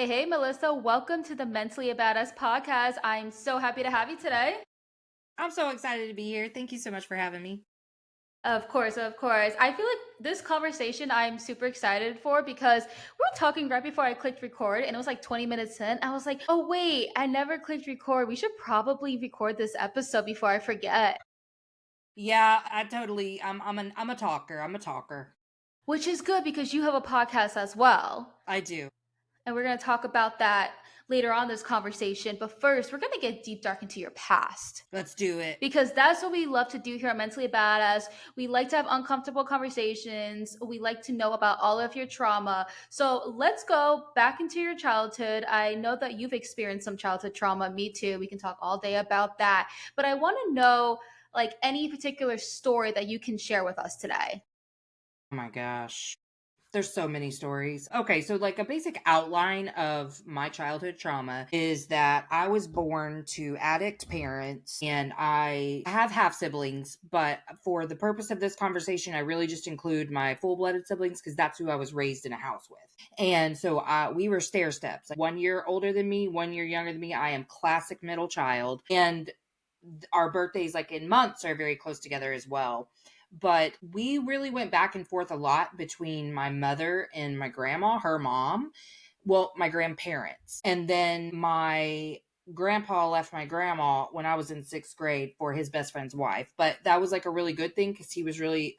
Hey, Melissa, welcome to the Mentally a Badass podcast. I'm so happy to have you today. I'm so excited to be here. Thank you so much for having me. Of course, of course. I feel like this conversation I'm super excited for because we were talking right before I clicked record and it was like 20 minutes in. I was like, oh, wait, I never clicked record. We should probably record this episode before I forget. Yeah, I'm a talker. I'm a talker. Which is good because you have a podcast as well. I do. And we're going to talk about that later on this conversation. But first, we're going to get deep dark into your past. Let's do it. Because that's what we love to do here at Mentally Badass. We like to have uncomfortable conversations. We like to know about all of your trauma. So let's go back into your childhood. I know that you've experienced some childhood trauma. Me too. We can talk all day about that. But I want to know like any particular story that you can share with us today. Oh my gosh. There's so many stories. Okay, so like a basic outline of my childhood trauma is that I was born to addict parents and I have half siblings, but for the purpose of this conversation, I really just include my full-blooded siblings because that's who I was raised in a house with. And so we were stair steps. Like 1 year older than me, 1 year younger than me. I am classic middle child. And our birthdays, like in months, are very close together as well. But we really went back and forth a lot between my mother and my grandma, her mom. Well, my grandparents. And then my grandpa left my grandma when I was in 6th grade for his best friend's wife. But that was like a really good thing because he was really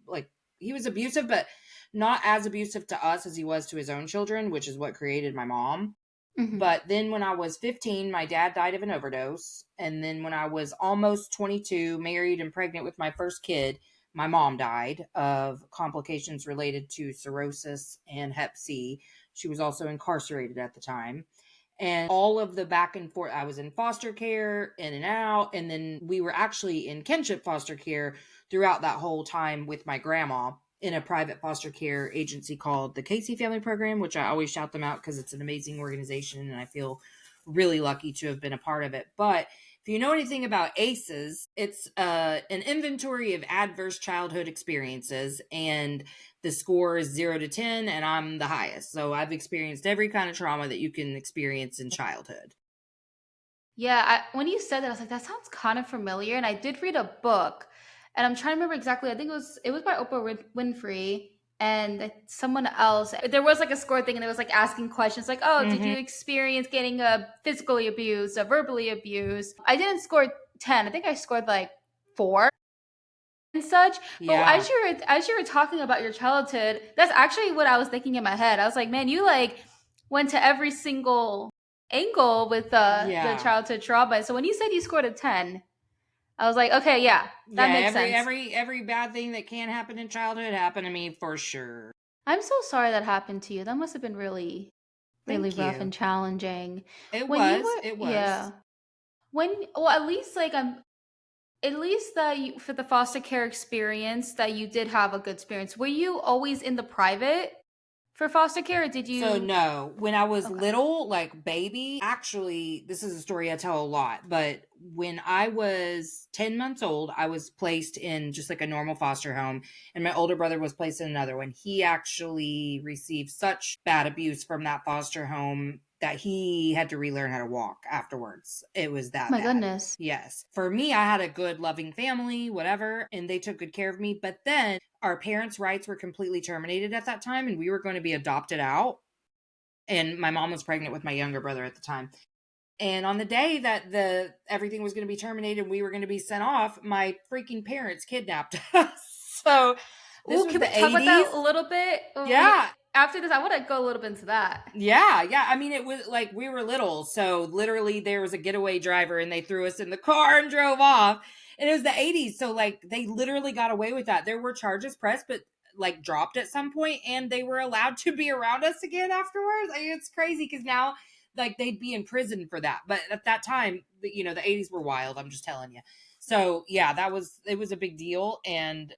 like he was abusive, but not as abusive to us as he was to his own children, which is what created my mom. Mm-hmm. But then when I was 15, my dad died of an overdose. And then when I was almost 22, married and pregnant with my first kid, my mom died of complications related to cirrhosis and hep C. She was also incarcerated at the time. And all of the back and forth, I was in foster care, in and out. And then we were actually in kinship foster care throughout that whole time with my grandma in a private foster care agency called the Casey Family Program, which I always shout them out because it's an amazing organization and I feel really lucky to have been a part of it. But if you know anything about ACEs, it's an inventory of adverse childhood experiences, and the score is 0 to 10, and I'm the highest. So I've experienced every kind of trauma that you can experience in childhood. Yeah, when you said that, I was like, that sounds kind of familiar. And I did read a book, and I'm trying to remember exactly. I think it was by Oprah Winfrey and someone else. There was like a score thing, and it was like asking questions, like, "Oh, did Mm-hmm. you experience getting physically abused, verbally abused?" I didn't score 10. I think I scored like 4 and such. But Yeah. as you were talking about your childhood, that's actually what I was thinking in my head. I was like, man, you like went to every single angle with the Yeah. childhood trauma. So when you said you scored a 10, I was like, okay, yeah, that Yeah, makes every sense. every every bad thing that can happen in childhood happened to me for sure. I'm so sorry that happened to you. That must have been really, really Thank rough you. and challenging. It When you was. were, It was. yeah. Well, at least like at least that you, for the foster care experience, that you did have a good experience. Were you always in the private for foster care, or did So you? no, when I was Okay. little, like baby, actually, this is a story I tell a lot, but when I was 10 months old, I was placed in just like a normal foster home, and my older brother was placed in another one. He actually received such bad abuse from that foster home that he had to relearn how to walk afterwards. It was Oh that my bad. goodness. Yes. For me, I had a good, loving family, whatever, and they took good care of me. But then our parents' rights were completely terminated at that time, and we were going to be adopted out. And my mom was pregnant with my younger brother at the time. And on the day that the everything was going to be terminated and we were going to be sent off, my freaking parents kidnapped us. So this Oh, was can we the talk about 80s. that a little bit? Yeah. After this, I want to go a little bit into that. Yeah, yeah. I mean, it was like we were little. So literally there was a getaway driver and they threw us in the car and drove off. And it was the 80s. So like they literally got away with that. There were charges pressed, but like dropped at some point, and they were allowed to be around us again afterwards. I mean, it's crazy because now like they'd be in prison for that. But at that time, the 80s were wild. I'm just telling you. So yeah, it was a big deal. And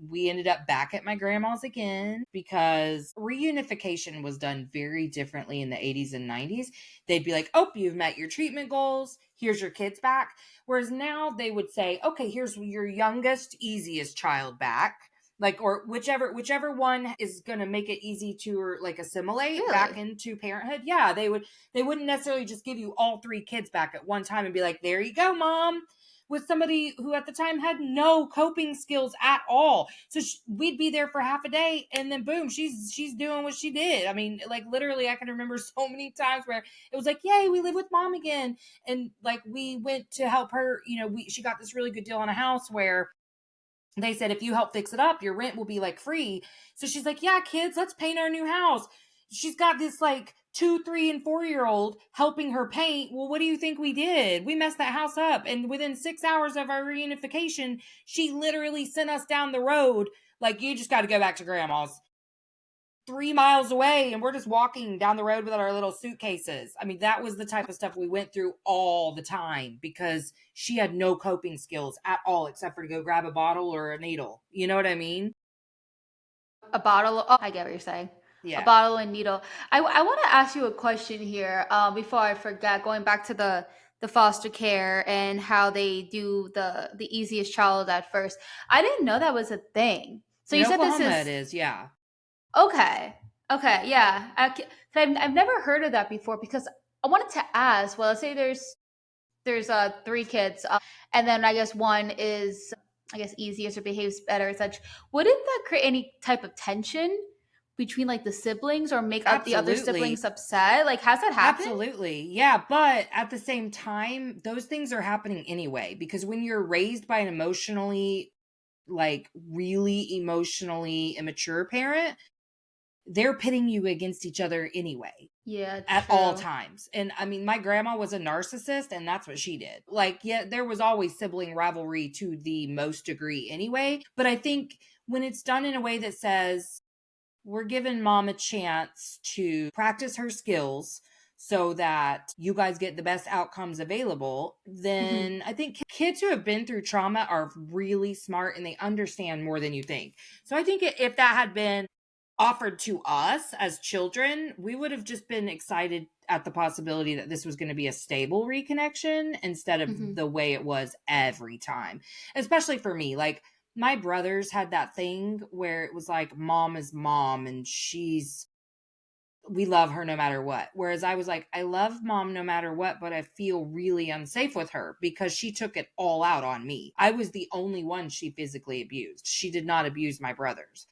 we ended up back at my grandma's again because reunification was done very differently in the 80s and 90s. They'd be like, oh, you've met your treatment goals. Here's your kids back. Whereas now they would say, okay, here's your youngest, easiest child back. like, or whichever one is going to make it easy to like assimilate back Really? into parenthood. Yeah, they wouldn't necessarily just give you all three kids back at one time and be like, there you go, mom, with somebody who at the time had no coping skills at all. So we'd be there for half a day and then boom, she's doing what she did. I mean, like literally I can remember so many times where it was like, yay, we live with mom again. And like we went to help her, she got this really good deal on a house where they said, if you help fix it up, your rent will be like free. So she's like, yeah, kids, let's paint our new house. She's got this like 2, 3, and 4-year old helping her paint. Well, what do you think we did? We messed that house up. And within 6 hours of our reunification, she literally sent us down the road. Like, you just got to go back to grandma's. 3 miles away, and we're just walking down the road with our little suitcases. I mean, that was the type of stuff we went through all the time because she had no coping skills at all except for to go grab a bottle or a needle. You know what I mean? A bottle. Oh, I get what you're saying. A Yeah. bottle and needle. I want to ask you a question here before I forget. Going back to the foster care and how they do the easiest child at first. I didn't know that was a thing. So In you said this Oklahoma, it is is. Yeah. okay. Okay, yeah. I've never heard of that before because I wanted to ask. Well, let's say there's three kids, and then I guess one is I guess easiest or behaves better and such. Wouldn't that create any type of tension between like the siblings or make the other Absolutely. siblings upset? Like, has that happened? Absolutely. Yeah. But at the same time, those things are happening anyway, because when you're raised by an emotionally, like really emotionally immature parent, they're pitting you against each other anyway Yeah, at all true. times. And I mean, my grandma was a narcissist, and that's what she did. Like, yeah, there was always sibling rivalry to the most degree anyway. But I think when it's done in a way that says, we're giving mom a chance to practice her skills so that you guys get the best outcomes available, Hmm. then I think kids who have been through trauma are really smart and they understand more than you think. So I think if that had been offered to us as children, we would have just been excited at the possibility that this was going to be a stable reconnection instead of Hmm. the way it was every time. Especially for me, like my brothers had that thing where it was like mom is mom and we love her no matter what. Whereas I was like, I love mom no matter what, but I feel really unsafe with her because she took it all out on me. I was the only one she physically abused. She did not abuse my brothers.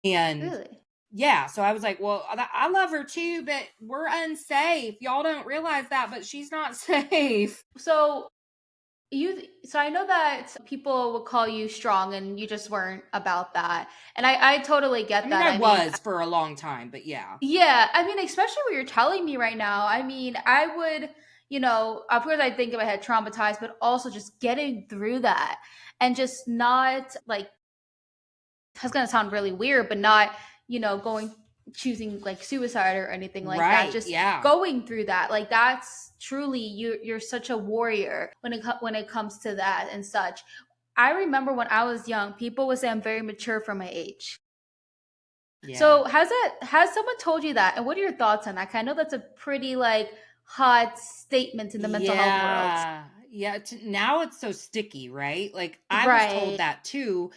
And Really? yeah, so I was like, well, I love her too, but we're unsafe. Y'all don't realize that, but she's not safe. So so I know that people would call you strong and you just weren't about that. And I totally I get mean, that. I I mean, was for a long time, but yeah. yeah, I mean, especially what you're telling me right now. I mean, I would, of course, I think if I had traumatized, but also just getting through that and just not like, that's going to sound really weird, but not, choosing like suicide or anything like that. Right. Just Yeah. going through that. Like, that's truly, you're such a warrior when it comes to that and such. I remember when I was young, people would say I'm very mature for my age. Yeah. So has someone told you that? And what are your thoughts on that? 'Cause I know that's a pretty like hot statement in the mental health world. Yeah. Yeah. Now it's so sticky, right? Like I was told Right. that too.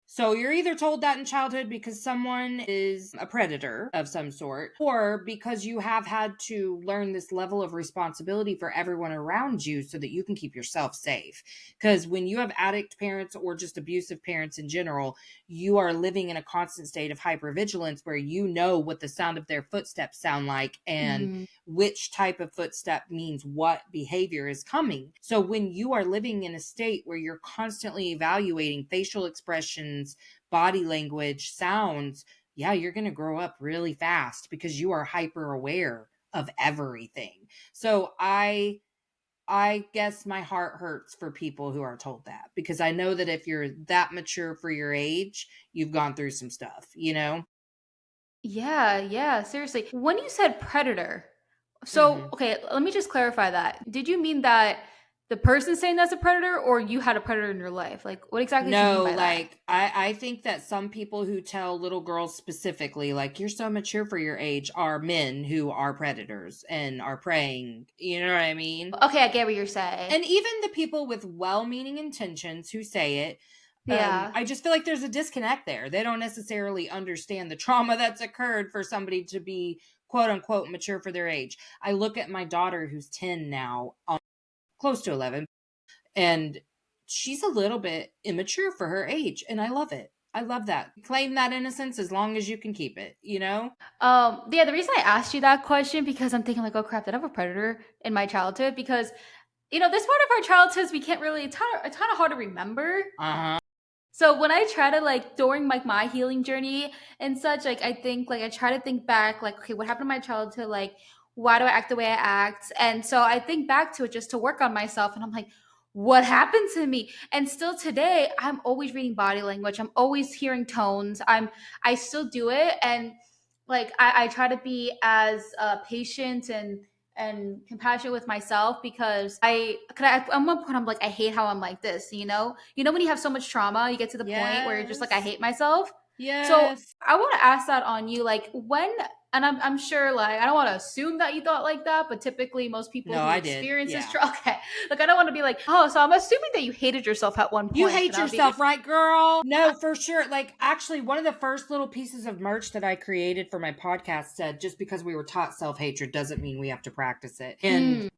So you're either told that in childhood because someone is a predator of some sort, or because you have had to learn this level of responsibility for everyone around you so that you can keep yourself safe. Because when you have addict parents or just abusive parents in general, you are living in a constant state of hypervigilance where you know what the sound of their footsteps sound like and Hmm. which type of footstep means what behavior is coming. So when you are living in a state where you're constantly evaluating facial expressions, body language, sounds, yeah, you're going to grow up really fast because you are hyper aware of everything. So I guess my heart hurts for people who are told that because I know that if you're that mature for your age, you've gone through some stuff, you know? Yeah, yeah, seriously. When you said predator, so Mhm. okay, let me just clarify that. Did you mean that the person saying that's a predator or you had a predator in your life? Like what exactly did you mean No, by that? like I think that some people who tell little girls specifically, like you're so mature for your age, are men who are predators and are preying. You know what I mean? Okay, I get what you're saying. And even the people with well-meaning intentions who say it, Yeah. I just feel like there's a disconnect there. They don't necessarily understand the trauma that's occurred for somebody to be quote unquote mature for their age. I look at my daughter who's 10 now, close to 11, and she's a little bit immature for her age, and I love it. I love that. Claim that innocence as long as you can keep it, you know? Yeah, the reason I asked you that question because I'm thinking like, oh crap, did I have a predator in my childhood? Because this part of our childhoods we can't really. It's kind of hard to remember. Uh-huh. So when I try to like during like my healing journey and such, like I think like I try to think back, like okay, what happened in my childhood? Like why do I act the way I act? And so I think back to it just to work on myself, and I'm like, what happened to me? And still today, I'm always reading body language. I'm always hearing tones. I still do it, and like I try to be as patient and compassionate with myself because at one point I'm like I hate how I'm like this, when you have so much trauma you get to the point where you're just like I Yes. hate myself. So Yes. I want to ask that on you, like when, and I'm sure like I don't want to assume that you thought like that, but typically most people No, who I did. experience this Yeah. trauma, okay, like I don't want to be like, oh, so I'm assuming that you hated yourself at one You point, hate and I'll be like, yourself, right, girl? No, for sure. Like, actually, one of the first little pieces of merch that I created for my podcast said, just because we were taught self hatred doesn't mean we have to practice it. And mm,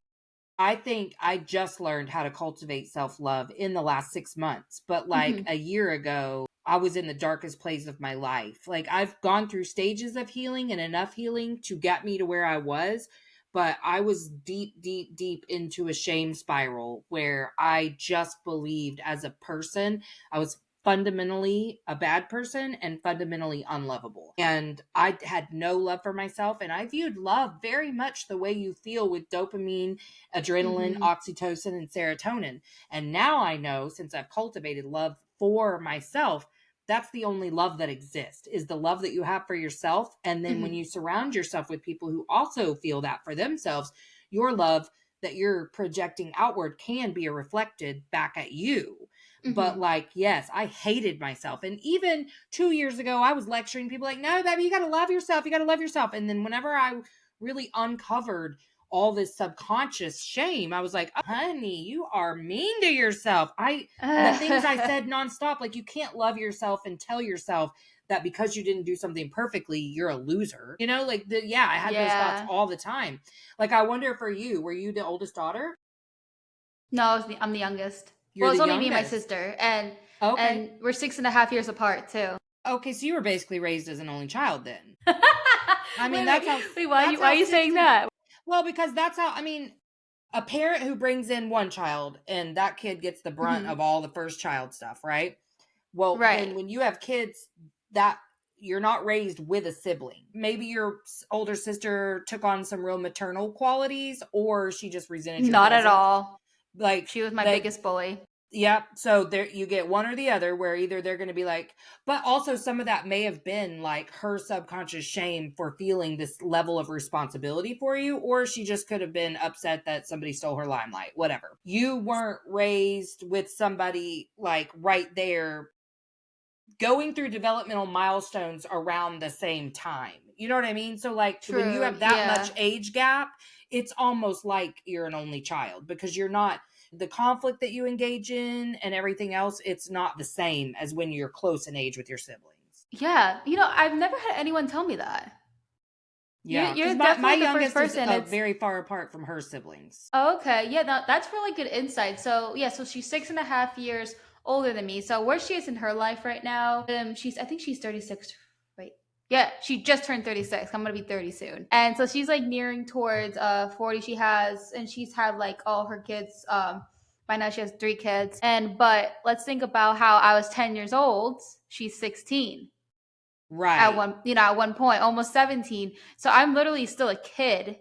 I think I just learned how to cultivate self love in the last 6 months. But like hmm a year ago, I was in the darkest place of my life. Like, I've gone through stages of healing and enough healing to get me to where I was. But I was deep, deep, deep into a shame spiral where I just believed as a person, I was fundamentally a bad person and fundamentally unlovable. And I had no love for myself. And I viewed love very much the way you feel with dopamine, adrenaline, hmm oxytocin, and serotonin. And now I know, since I've cultivated love for myself, that's the only love that exists, is the love that you have for yourself. And then when hmm you surround yourself with people who also feel that for themselves, your love that you're projecting outward can be reflected back at you. But hmm like, yes, I hated myself. And even 2 years ago, I was lecturing people like, no, baby, you got to love yourself. You got to love yourself. And then whenever I really uncovered all this subconscious shame, I was like, oh, honey, you are mean to yourself. The things I said nonstop, like, you can't love yourself and tell yourself that because you didn't do something perfectly, you're a loser. Like, yeah, I had those thoughts Yeah. all the time. Like, I wonder for you, were you the oldest daughter? No, I'm the youngest. You're Well, the it's only me and my youngest. sister, and Okay. and we're 6.5 years apart too. Okay, so you were basically raised as an only child then. I mean, Wait, wait, wait. Why are you that's why how are you saying 16. that? Well, because that's how, I mean, a parent who brings in one child and that kid gets the brunt hmm of all the first child stuff, right? Well, then Right. when you have kids, that you're not raised with a sibling. Maybe your older sister took on some real maternal qualities, or she just resented your Not at presence. all. Like, She was my that. biggest bully. Yep. So there you get one or the other, where either they're going to be like, but also some of that may have been like her subconscious shame for feeling this level of responsibility for you, or she just could have been upset that somebody stole her limelight, whatever. You weren't raised with somebody like right there going through developmental milestones around the same time. You know what I mean? So like when you True. have that much Yeah. age gap, it's almost like you're an only child, because you're not, the conflict that you engage in and everything else, it's not the same as when you're close in age with your siblings. Yeah. I've never had anyone tell me that. You're Yeah, because you're my definitely the first youngest is person. It's very far apart from her siblings. okay. Yeah, that's really good insight. So yeah, so she's 6.5 years older than me. So where she is in her life right now, I think she's 36. Wait. Yeah, she just turned 36. I'm gonna be 30 soon. And so she's like nearing towards 40. She's had like all her kids. By now she has 3 kids. But let's think about how I was 10 years old. She's 16 Right. at one point, almost 17. So I'm literally still a kid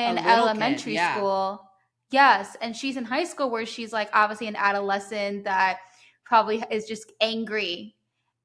A in little kid. elementary Yeah. school. Yes, and she's in high school where she's like obviously an adolescent that probably is just angry.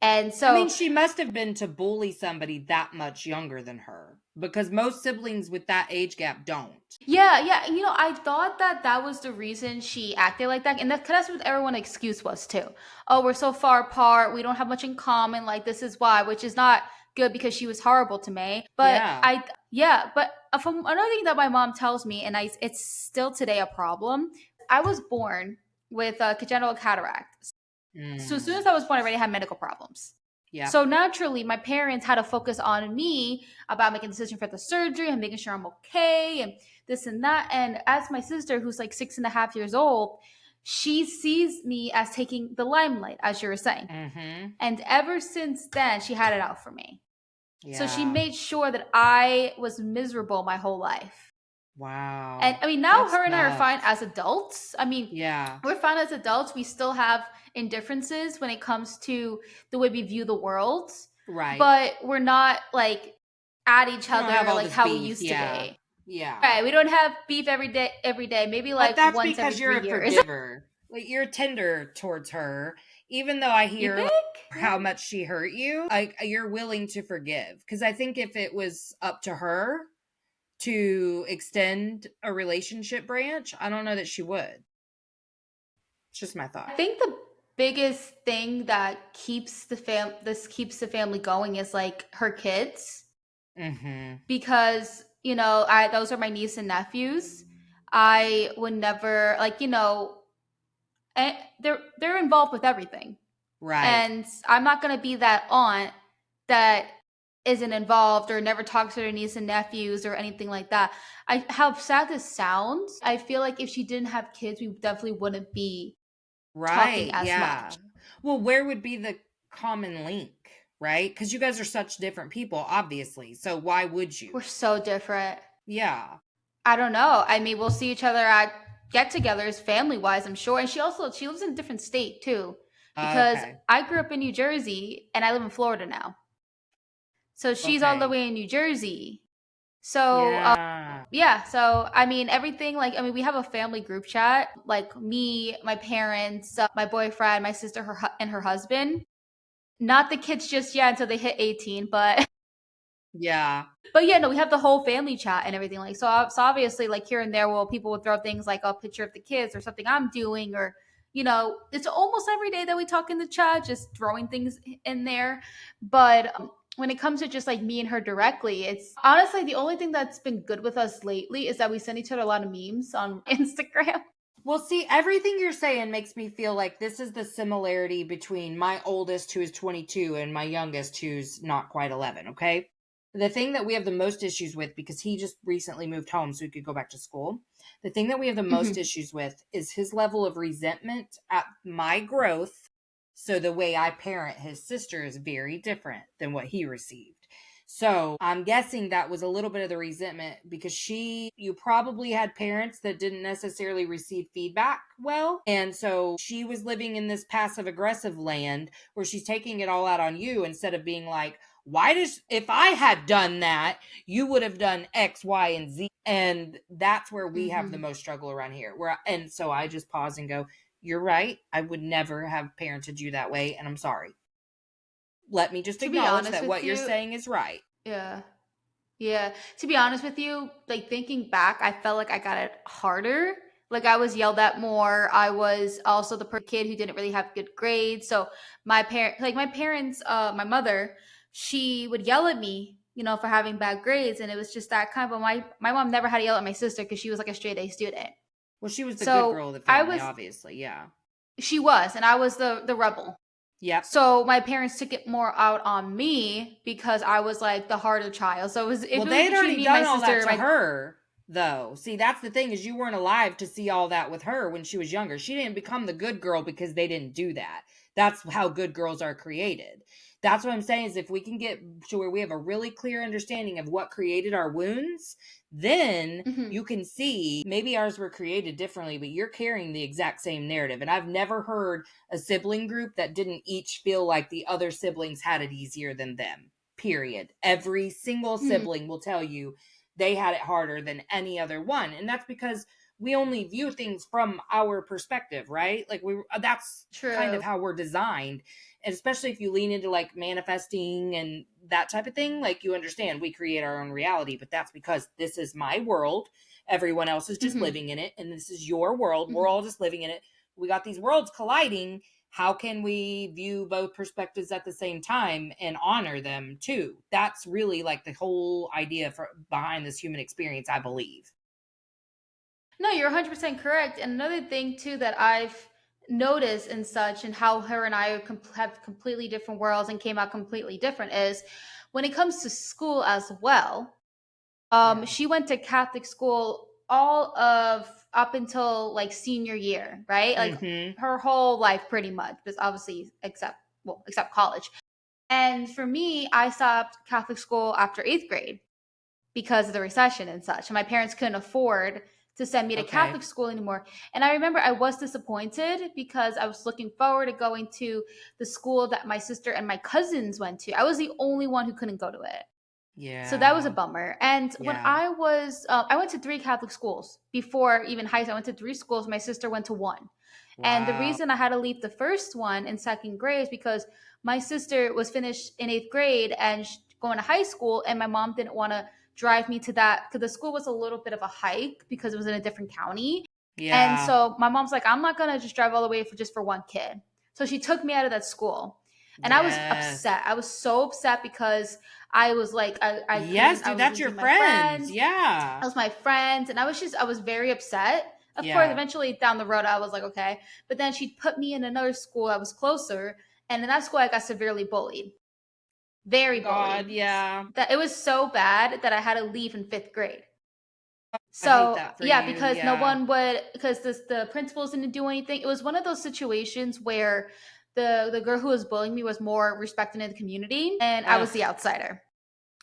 And I mean, so she must have been to bully somebody that much younger than her, because most siblings with that age gap don't. yeah, yeah, I thought that that was the reason she acted like that, and that's what everyone's excuse was too. Oh, we're so far apart, we don't have much in common. Like this is why, which is not good because she was horrible to me. But Yeah. yeah, but from another thing that my mom tells me, and it's still today a problem. I was born with congenital cataract. So as soon Mm. as I was born, I already had medical problems. Yep. So naturally, my parents had to focus on me about making a decision for the surgery and making sure I'm okay and this and that. And as my sister, who's like 6.5 years old, she sees me as taking the limelight, as you were saying. Mm-hmm. And ever since then, she had it out for me. So she Yeah. made sure that I was miserable my whole life. And Wow. I mean, now That's her and I are tough. fine as adults. I mean, Yeah. we're fine as adults. We still have indifferences when it comes to the way we view the world, Right. but we're not like at each You don't have other all like this how we beef. used to Yeah. be. Yeah. Right. We don't have beef every day, every day, maybe But like that's once every because you're three a years. forgiver. Like you're tender towards her, even though I You hear like, think? how much she hurt you. Like you're willing to forgive. Because I think if it was up to her to extend a relationship branch, I don't know that she would. It's just my I thought. think the biggest thing that keeps the family going is like her kids, Mm-hmm. because I those are my niece and nephews. I would never like they're involved with everything, Right. and I'm not going to be that aunt that isn't involved or never talks to their niece and nephews or anything like that. I How sad this sounds, I feel like if she didn't have kids, we definitely wouldn't be talking Right. as much. Yeah. Well, where would be the common link, right? Because you guys are such different people, obviously. So why would you? We're so different. Yeah. I don't know. I mean, we'll see each other at get-togethers, family-wise, I'm sure. And she lives in a different state too, because Okay. I grew up in New Jersey and I live in Florida now. So she's all the Okay. way in New Jersey. So Yeah. yeah, so I mean, everything, like, I mean, we have a family group chat, like me, my parents, my boyfriend, my sister, and her husband. Not the kids just yet until they hit 18, but Yeah. but yeah, no, we have the whole family chat and everything. Like, so obviously, like here and there, well, people will throw things like a picture of the kids or something I'm doing, or it's almost every day that we talk in the chat, just throwing things in there. But when it comes to just like me and her directly, it's honestly the only thing that's been good with us lately is that we send each other a lot of memes on Instagram. Well, see, everything you're saying makes me feel like this is the similarity between my oldest, who is 22, and my youngest, who's not quite 11. Okay. The thing that we have the most issues with, because he just recently moved home so he could go back to school, the thing that we have the most Mhm. issues with is his level of resentment at my growth. So the way I parent his sister is very different than what he received. So I'm guessing that was a little bit of the resentment because you probably had parents that didn't necessarily receive feedback well. And so she was living in this passive aggressive land where she's taking it all out on you instead of being like, if I had done that, you would have done X, Y, and Z. And that's where we have the Mhm. most struggle around here. And so I just pause and go, you're right. I would never have parented you that way. And I'm sorry. Let me just To be acknowledge honest that with what you're you, saying is right. yeah. Yeah. To be honest with you, like thinking back, I felt like I got it harder. Like I was yelled at more. I was also the kid who didn't really have good grades. So my parents, my mother, she would yell at me, for having bad grades, and it was just that kind of. But my mom never had to yell at my sister because she was like a straight A student. Well, she was the good So girl of the I family, was, obviously. Yeah. she was, and I was the rebel. Yep. So my parents took it more out on me because I was like the harder child. So if Well, it they was had between already me and my done all that sister, to her, though. See, that's the thing is you weren't alive to see all that with her when she was younger. She didn't become the good girl because they didn't do that. That's how good girls are created. That's what I'm saying is if we can get to where we have a really clear understanding of what created our wounds, then Mhm. you can see maybe ours were created differently, but you're carrying the exact same narrative. And I've never heard a sibling group that didn't each feel like the other siblings had it easier than them. Period. Every single Mhm. sibling will tell you they had it harder than any other one. And that's because we only view things from our perspective, right? Like that's kind of True. how we're designed. And especially if you lean into like manifesting and that type of thing, like you understand we create our own reality, but that's because this is my world. Everyone else is just Mhm. living in it. And this is your world. We're Mhm. all just living in it. We got these worlds colliding. How can we view both perspectives at the same time and honor them too? That's really like the whole idea behind this human experience, I believe. No, you're 100% correct. And another thing too that I've notice and such, and how her and I have completely different worlds and came out completely different, is when it comes to school as well. Yeah. She went to Catholic school all of up until like senior year, right? Like Mm-hmm. her whole life pretty much, because obviously except college. And for me, I stopped Catholic school after 8th grade because of the recession and such. And my parents couldn't afford to send me to Okay. Catholic school anymore. And I remember I was disappointed because I was looking forward to going to the school that my sister and my cousins went to. I was the only one who couldn't go to it. So that was a Yeah. bummer. And when Yeah. I went to 3 Catholic schools before even high school. I went to 3 schools. My sister went to one. And the Wow. reason I had to leave the first one in second grade is because my sister was finished in 8th grade and going to high school, and my mom didn't want to drive me to that because the school was a little bit of a hike because it was in a different county. And Yeah. so my mom's like, I'm not gonna just drive all the way for just for one kid. So she took me out of that school. And I was Yes. upset. I was so upset because I was like, I Yes, couldn't, I dude, was that's your losing my friends. friends. Yeah. That was my friends. And I was very upset. Of course, Yeah. eventually down the road, I was like, okay. But then she put me in another school that was closer. And in that school, I got severely bullied, very God, bullied. yeah. That it was so bad that I had to leave in 5th grade. I hate So that for yeah, you. because no Yeah. one would, because the principals didn't do anything. It was one of those situations where the girl who was bullying me was more respected in the community, and I was Ugh, the outsider.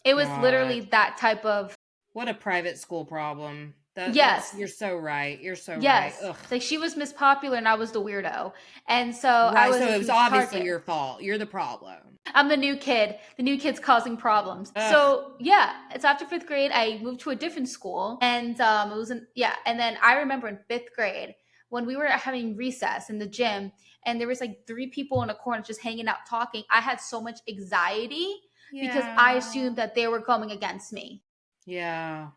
It was literally God. that type of. What a private school problem. That's Yes, you're so right. You're so right. yes. Ugh. Like she was Miss Popular and I was the weirdo, and so I Right. was So a it was huge obviously target. your fault. You're the problem. I'm the new kid. The new kid's causing problems. Ugh. So yeah, it's after 5th grade. I moved to a different school, and it was yeah. And then I remember in 5th grade when we were having recess in the gym, and there was like 3 people in a corner just hanging out talking. I had so much anxiety because I Yeah. assumed that they were coming against me. Yeah.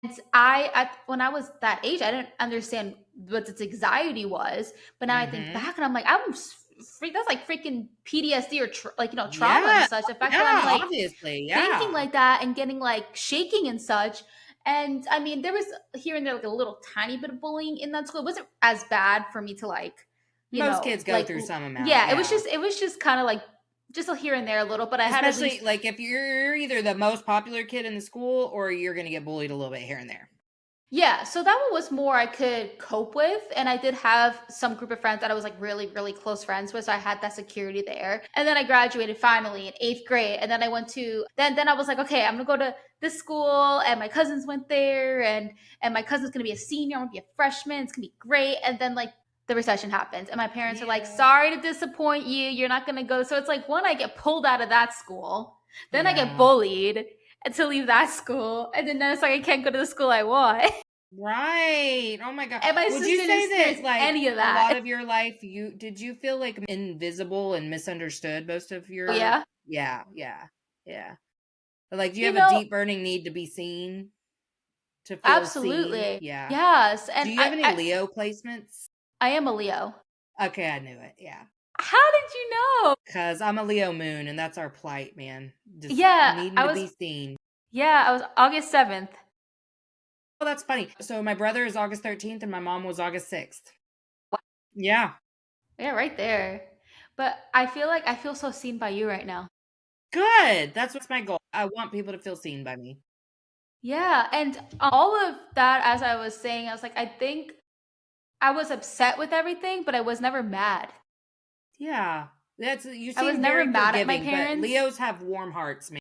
And when I was that age, I didn't understand what this anxiety was. But now I think Mm-hmm. back and I'm like, that's like freaking PTSD or like, trauma and Yeah. such. The fact that I'm Yeah. like Obviously. thinking Yeah. like that and getting like shaking and such. And I mean, there was here and there like a little tiny bit of bullying in that school. It wasn't as bad for me to like, Most kids go like through some amount. yeah, Yeah. it was just kind of like just a here and there a little, but I had at Especially least. like if you're either the most popular kid in the school or you're going to get bullied a little bit here and there. Yeah, so that one was more I could cope with. And I did have some group of friends that I was like really, really close friends with. So I had that security there. And then I graduated finally in 8th grade. And then I went to then I was like, okay, I'm gonna go to this school, and my cousins went there, and my cousin's gonna be a senior, I'm gonna be a freshman, it's gonna be great. And then like the recession happens and my parents are like, Yeah. sorry to disappoint you, you're not gonna go. So it's like one, I get pulled out of that school, then I get Yeah. bullied and to leave that school, and then it's like I can't go to the school I want. Right. Oh my god. And my Would you sister didn't say experience that like any of a lot that. of your life you feel like invisible and misunderstood most of Oh, your yeah. yeah, yeah. Yeah. Like do you You have a know, deep burning need to be seen? To feel seen? absolutely. Yeah. Yes. Do And you have any Leo placements? I am a Leo. Okay, I knew it. Yeah. How did you know? Cuz I'm a Leo moon and that's our plight, man. Just Yeah, needing to be seen. I was August 7th. Oh, that's funny. So my brother is August 13th and my mom was August 6th. Yeah. Yeah, right there. But I feel like I feel so seen by you right now. Good. That's what's my goal. I want people to feel seen by me. Yeah, and all of that, as I was saying, I was like, I think I was upset with everything, but I was never mad. Yeah. That's you I was seem never very mad at my forgiving, but parents. Leos have warm hearts, man.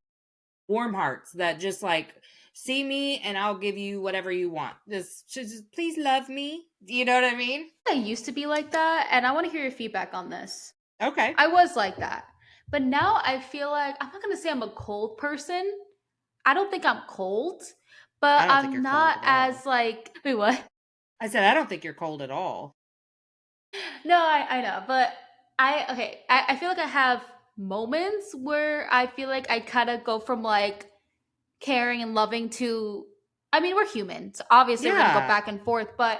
Warm hearts that just like see me and I'll give you whatever you want. Just please love me. You know what I mean? I used to be like that, and I want to hear your feedback on this. Okay. I was like that. But now I feel like I'm not going to say I'm a cold person. I don't think I'm cold, I but don't think I'm you're cold not at all. as like, wait, what? I said I don't think you're cold at all. No, I know, but okay, I feel like I have moments where I feel like I kind of go from like caring and loving to, I mean, we're humans. Obviously, we're going to go Yeah. back and forth, but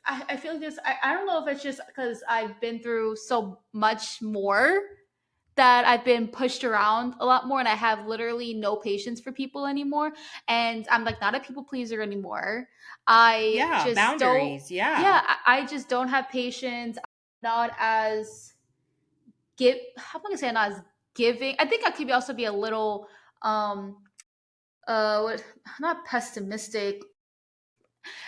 I feel like I don't know if it's just because I've been through so much more that I've been pushed around a lot more, and I have literally no patience for people anymore. And I'm like not a people pleaser anymore. I Yeah. just don't, Boundaries. Yeah. yeah, I just don't have patience. not as give how am I gonna say not as giving. I think I could also be a little um what not pessimistic.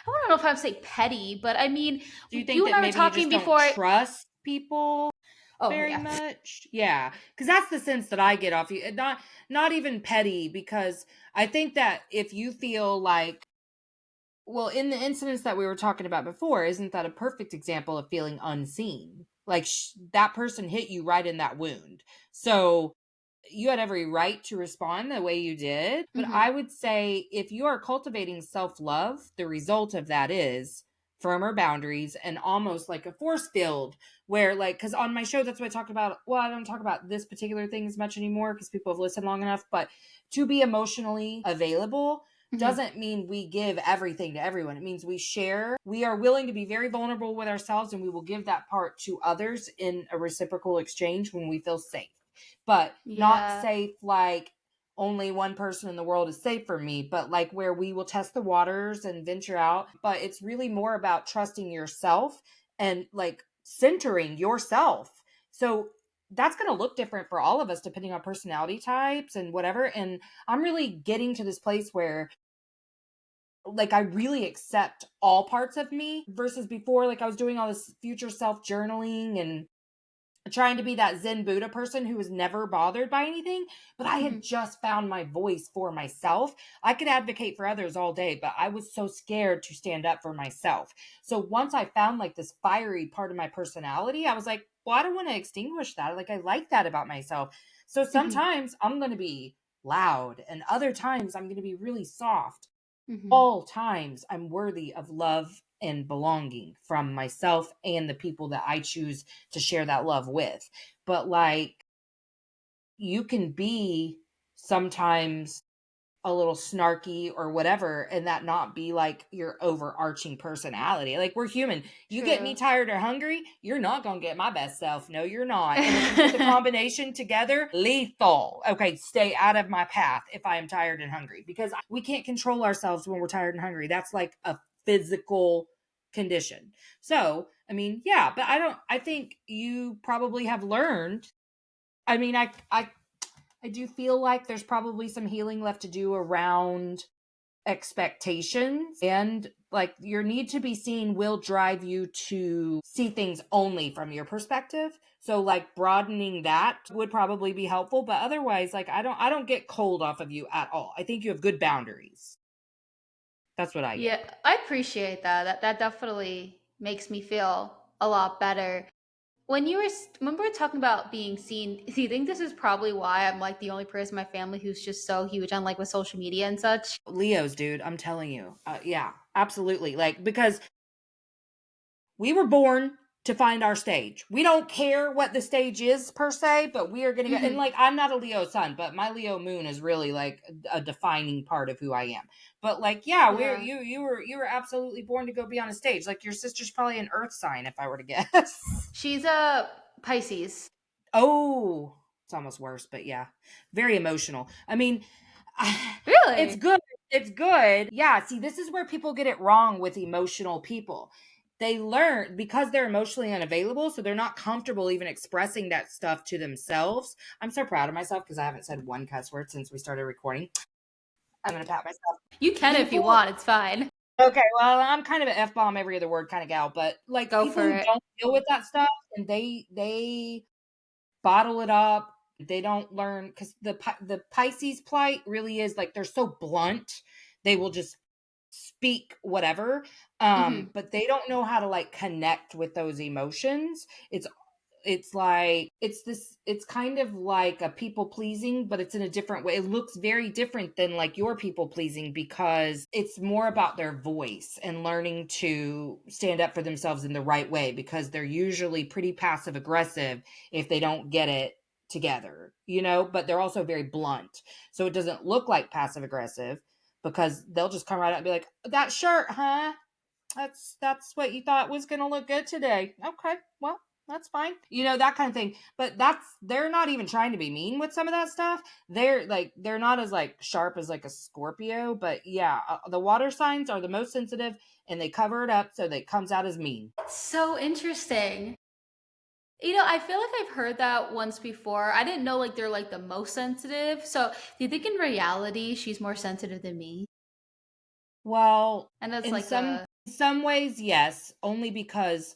I don't know if I would say petty, but I mean, Do you think you and that I were maybe you talking just don't before. trust people Oh very yeah. much? Yeah, because that's the sense that I get off you. Not even petty, because I think that if you feel like, well, in the incidents that we were talking about before, isn't that a perfect example of feeling unseen? Like that person hit you right in that wound. So you had every right to respond the way you did. But Hmm. I would say if you are cultivating self love, the result of that is firmer boundaries and almost like a force field where, like, because on my show, that's what I talk about. Well, I don't talk about this particular thing as much anymore because people have listened long enough. But to be emotionally available Hmm. doesn't mean we give everything to everyone. It means we share. We are willing to be very vulnerable with ourselves, and we will give that part to others in a reciprocal exchange when we feel safe. But not Yeah. safe like only one person in the world is safe for me, but like where we will test the waters and venture out. But it's really more about trusting yourself and like centering yourself. So that's going to look different for all of us depending on personality types and whatever. And I'm really getting to this place where like I really accept all parts of me versus before, like I was doing all this future self journaling and trying to be that Zen Buddha person who was never bothered by anything, but I Hmm. had just found my voice for myself. I could advocate for others all day, but I was so scared to stand up for myself. So once I found like this fiery part of my personality, I was like, well, I don't want to extinguish that. Like, I like that about myself. So Hmm. sometimes I'm going to be loud, and other times I'm going to be really soft. Hmm. All times I'm worthy of love and belonging from myself and the people that I choose to share that love with. But like you can be sometimes a little snarky or whatever and that not be like your overarching personality. Like we're human. You get me True. tired or hungry, you're not going to get my best self. No, you're not. And if we put the combination together, lethal. Okay, stay out of my path if I am tired and hungry because we can't control ourselves when we're tired and hungry. That's like a physical condition. So, I mean, yeah, but I think you probably have learned. I mean, I do feel like there's probably some healing left to do around expectations, and like your need to be seen will drive you to see things only from your perspective. So like broadening that would probably be helpful, but otherwise like I don't get cold off of you at all. I think you have good boundaries. That's what I get. Yeah, I appreciate that. That definitely makes me feel a lot better. When we were talking about being seen, do you think this is probably why I'm like the only person in my family who's just so huge on like with social media and such? Leos, dude, I'm telling you. Yeah, absolutely. Like because we were born to find our stage. We don't care what the stage is per se, but we are going to go. And Hmm. like, I'm not a Leo sun, but my Leo moon is really like a defining part of who I am. But like, yeah, we're Yeah. you were absolutely born to go be on a stage. Like your sister's probably an Earth sign, if I were to guess. She's a Pisces. Oh, it's almost worse, but yeah, very emotional. I mean, it's Really? good. It's good. Yeah. See, this is where people get it wrong with emotional people. They learn because they're emotionally unavailable, so they're not comfortable even expressing that stuff to themselves. I'm so proud of myself because I haven't said one cuss word since we started recording. I'm gonna pat myself. You can if you People, want. It's fine. okay, well, I'm kind of an F bomb every other word kind of gal, but like Go people for who it. don't deal with that stuff and they bottle it up. They don't learn because the Pisces plight really is like they're so blunt. They will just speak whatever, Hmm. but they don't know how to like connect with those emotions. It's like it's kind of like a people pleasing, but it's in a different way. It looks very different than like your people pleasing because it's more about their voice and learning to stand up for themselves in the right way because they're usually pretty passive aggressive if they don't get it together, but they're also very blunt. So it doesn't look like passive aggressive because they'll just come right out and be like, "That shirt, huh? That's what you thought was going to look good today. Okay, well, that's fine." That kind of thing. But they're not even trying to be mean with some of that stuff. They're not as like sharp as like a Scorpio, but yeah, the water signs are the most sensitive and they cover it up so that it comes out as mean. So interesting. I feel like I've heard that once before. I didn't know like they're like the most sensitive. So, do you think in reality she's more sensitive than me? Well, And that's in like some a some ways, yes, only because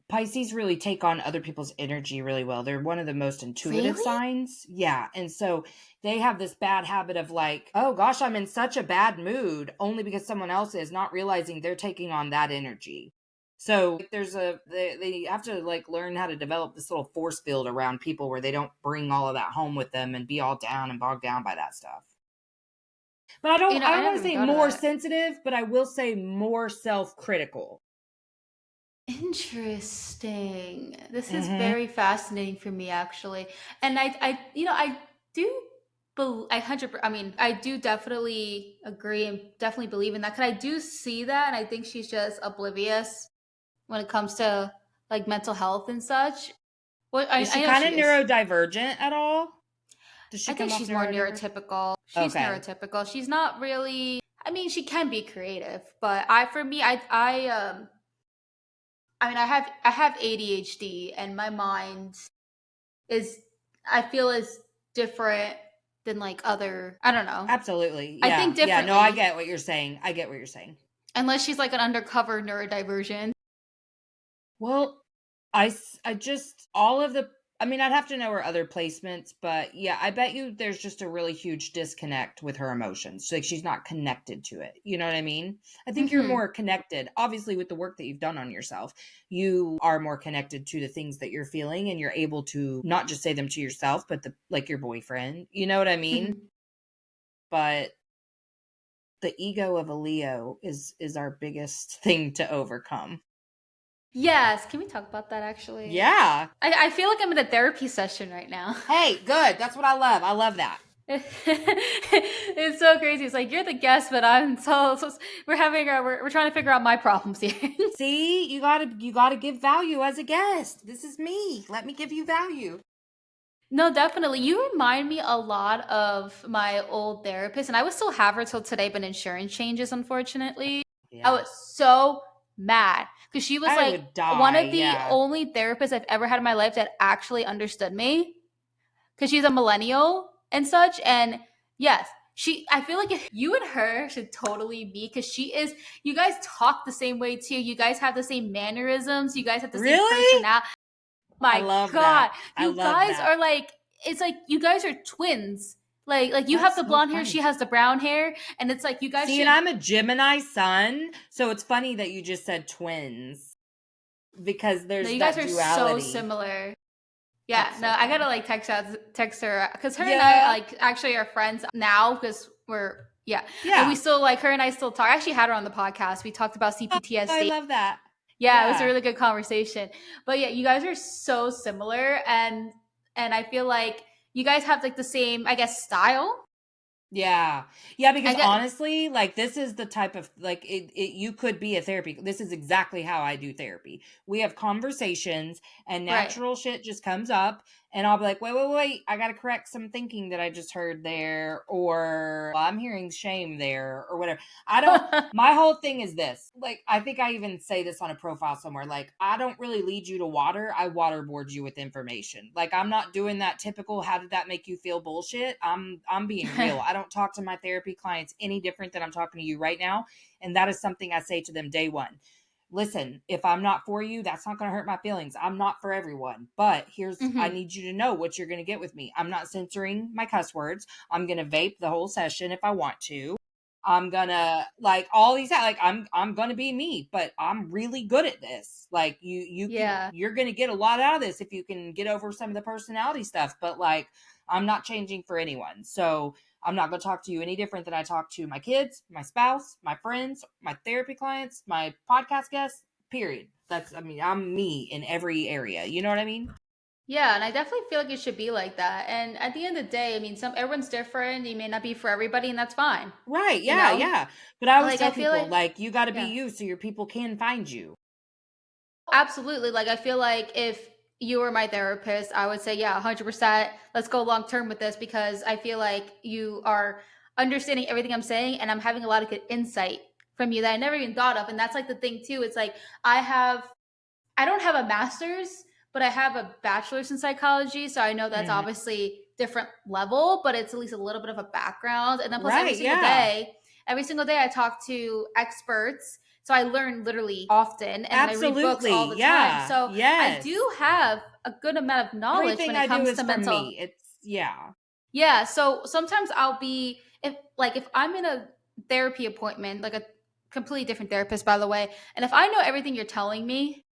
Pisces really take on other people's energy really well. They're one of the most intuitive really? signs. Yeah. And so they have this bad habit of like, oh gosh, I'm in such a bad mood only because someone else is, not realizing they're taking on that energy. So they have to like learn how to develop this little force field around people where they don't bring all of that home with them and be all down and bogged down by that stuff. But I I don't want never to even say thought of more that. sensitive, but I will say more self-critical. Interesting. This is Mhm. very fascinating for me, actually. And I do, I I mean, I do definitely agree and definitely believe in that. Cause I do see that, and I think she's just oblivious when it comes to like mental health and such. Well, Is I she know kind of she is. neurodivergent at all? Does she I think come off she's more neurodivergent? neurotypical. She's Okay. neurotypical. She's not really. I mean, she can be creative, but for me, I mean, I have ADHD, and my mind is, I feel, is different than like other. I don't know. Absolutely. I think Yeah. Yeah. No, I differently, get what you're saying. I get what you're saying. unless she's like an undercover neurodivergent. Well, I just, all of the, I mean, I'd have to know her other placements, but yeah, I bet you there's just a really huge disconnect with her emotions. Like she's not connected to it. You know what I mean? I think you're Hmm. more connected. Obviously, with the work that you've done on yourself, you are more connected to the things that you're feeling and you're able to not just say them to yourself, but like your boyfriend. You know what I mean? Hmm. But the ego of a Leo is our biggest thing to overcome. Yes. Can we talk about that actually? Yeah. I feel like I'm in a therapy session right now. Hey, good. That's what I love. I love that. It's so crazy. It's like you're the guest, but we're having we're trying to figure out my problems here. See, you gotta give value as a guest. This is me. Let me give you value. No, definitely. You remind me a lot of my old therapist, and I would still have her till today, but insurance changes, unfortunately. I Yeah. was so mad because she was I like would one die. of the Yeah. only therapists I've ever had in my life that actually understood me because she's a millennial and such. And yes, I feel like if you and her should totally meet because you guys talk the same way too. You guys have the same mannerisms. You guys have the same Really? personality. I My love God, that. I you love guys that. are like, it's like you guys are twins. Like you have That's the so blonde hair, funny. she has the brown hair, and it's like you guys See, and should. I'm a Gemini sun, so it's funny that you just said twins because No, there's you guys that are so duality. similar. Yeah, That's no, so I gotta funny. like text her because her and I Yeah. like actually are friends now because we're yeah, and we Yeah. still like her and I still talk. I actually had her on the podcast. We talked about Oh, I CPTSD. love that. Yeah, it was a Yeah. really good conversation. But yeah, you guys are so similar, and I feel like you guys have like the same, I guess, style. Yeah. Yeah, I because get honestly, like this is the type of like you could be a therapy. This is exactly how I do therapy. We have conversations and right. natural shit just comes up and I'll be like, wait, I gotta correct some thinking that I just heard there, or "Well, I'm hearing shame there, or whatever. I don't My whole thing is this. Like, I think I even say this on a profile somewhere. Like, I don't really lead you to water. I waterboard you with information. Like, I'm not doing that typical "how did that make you feel" bullshit. I'm being real. I don't talk to my therapy clients any different than I'm talking to you right now. And that is something I say to them day one. Listen, if I'm not for you, that's not going to hurt my feelings. I'm not for everyone. But I Hmm. need you to know what you're going to get with me. I'm not censoring my cuss words. I'm going to vape the whole session if I want to. I'm gonna like all these like I'm gonna be me, but I'm really good at this. Like Yeah. you're gonna get a lot out of this if you can get over some of the personality stuff. But like I'm not changing for anyone. So I'm not gonna talk to you any different than I talk to my kids, my spouse, my friends, my therapy clients, my podcast guests, period. I mean, I'm me in every area. You know what I mean? Yeah, and I definitely feel like it should be like that. And at the end of the day, I mean, some everyone's different. You may not be for everybody, and that's fine. Right. You Yeah. know, Yeah. But I always like I tell feel people, like like, you got to be yeah. you so your people can find you. Absolutely. Like I feel like if you were my therapist, I would say, yeah, 100%. Let's go long term with this because I feel like you are understanding everything I'm saying and I'm having a lot of good insight from you that I never even thought of. And that's like the thing too. It's like I don't have a master's, but I have a bachelor's in psychology, so I know that's Mhm. obviously different level, but it's at least a little bit of a background. And then plus Right, yeah. every single day I talk to experts. So I learn literally often and then I read books all Absolutely, the time. yeah, So I do yes. have a good amount of knowledge Everything when it I do comes is to from mental. me. It's yeah. Yeah, so sometimes I'll be if I'm in a therapy appointment, like a completely different therapist by the way, and if I know everything you're telling me,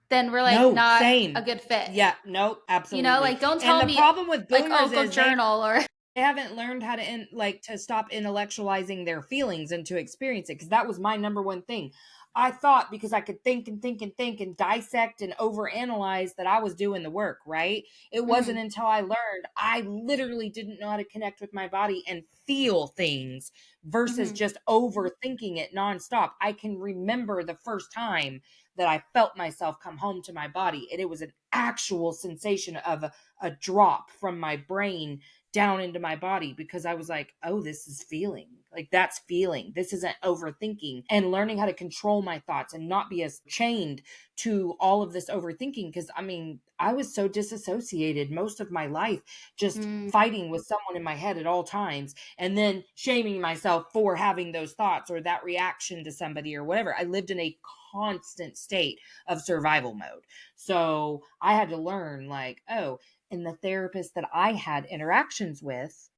then we're like No, not a same. good fit. Yeah, no, You know, absolutely. like don't And tell the me problem with like, oh, boomers go is journal or they haven't learned how to like to stop intellectualizing their feelings and to experience it, because that was my number one thing. I thought because I could think and think and think and dissect and overanalyze that I was doing the work, right? It wasn't Mhm, until I learned I literally didn't know how to connect with my body and feel things versus mhm, just overthinking it nonstop. I can remember the first time that I felt myself come home to my body, and it was an actual sensation of a drop from my brain down into my body, because I was like, oh, this is feeling. Like that's feeling. This isn't overthinking, and learning how to control my thoughts and not be as chained to all of this overthinking. Because I mean, I was so disassociated most of my life, just mm, fighting with someone in my head at all times and then shaming myself for having those thoughts or that reaction to somebody or whatever. I lived in a constant state of survival mode. So I had to learn, like, oh, and the therapist that I had interactions with,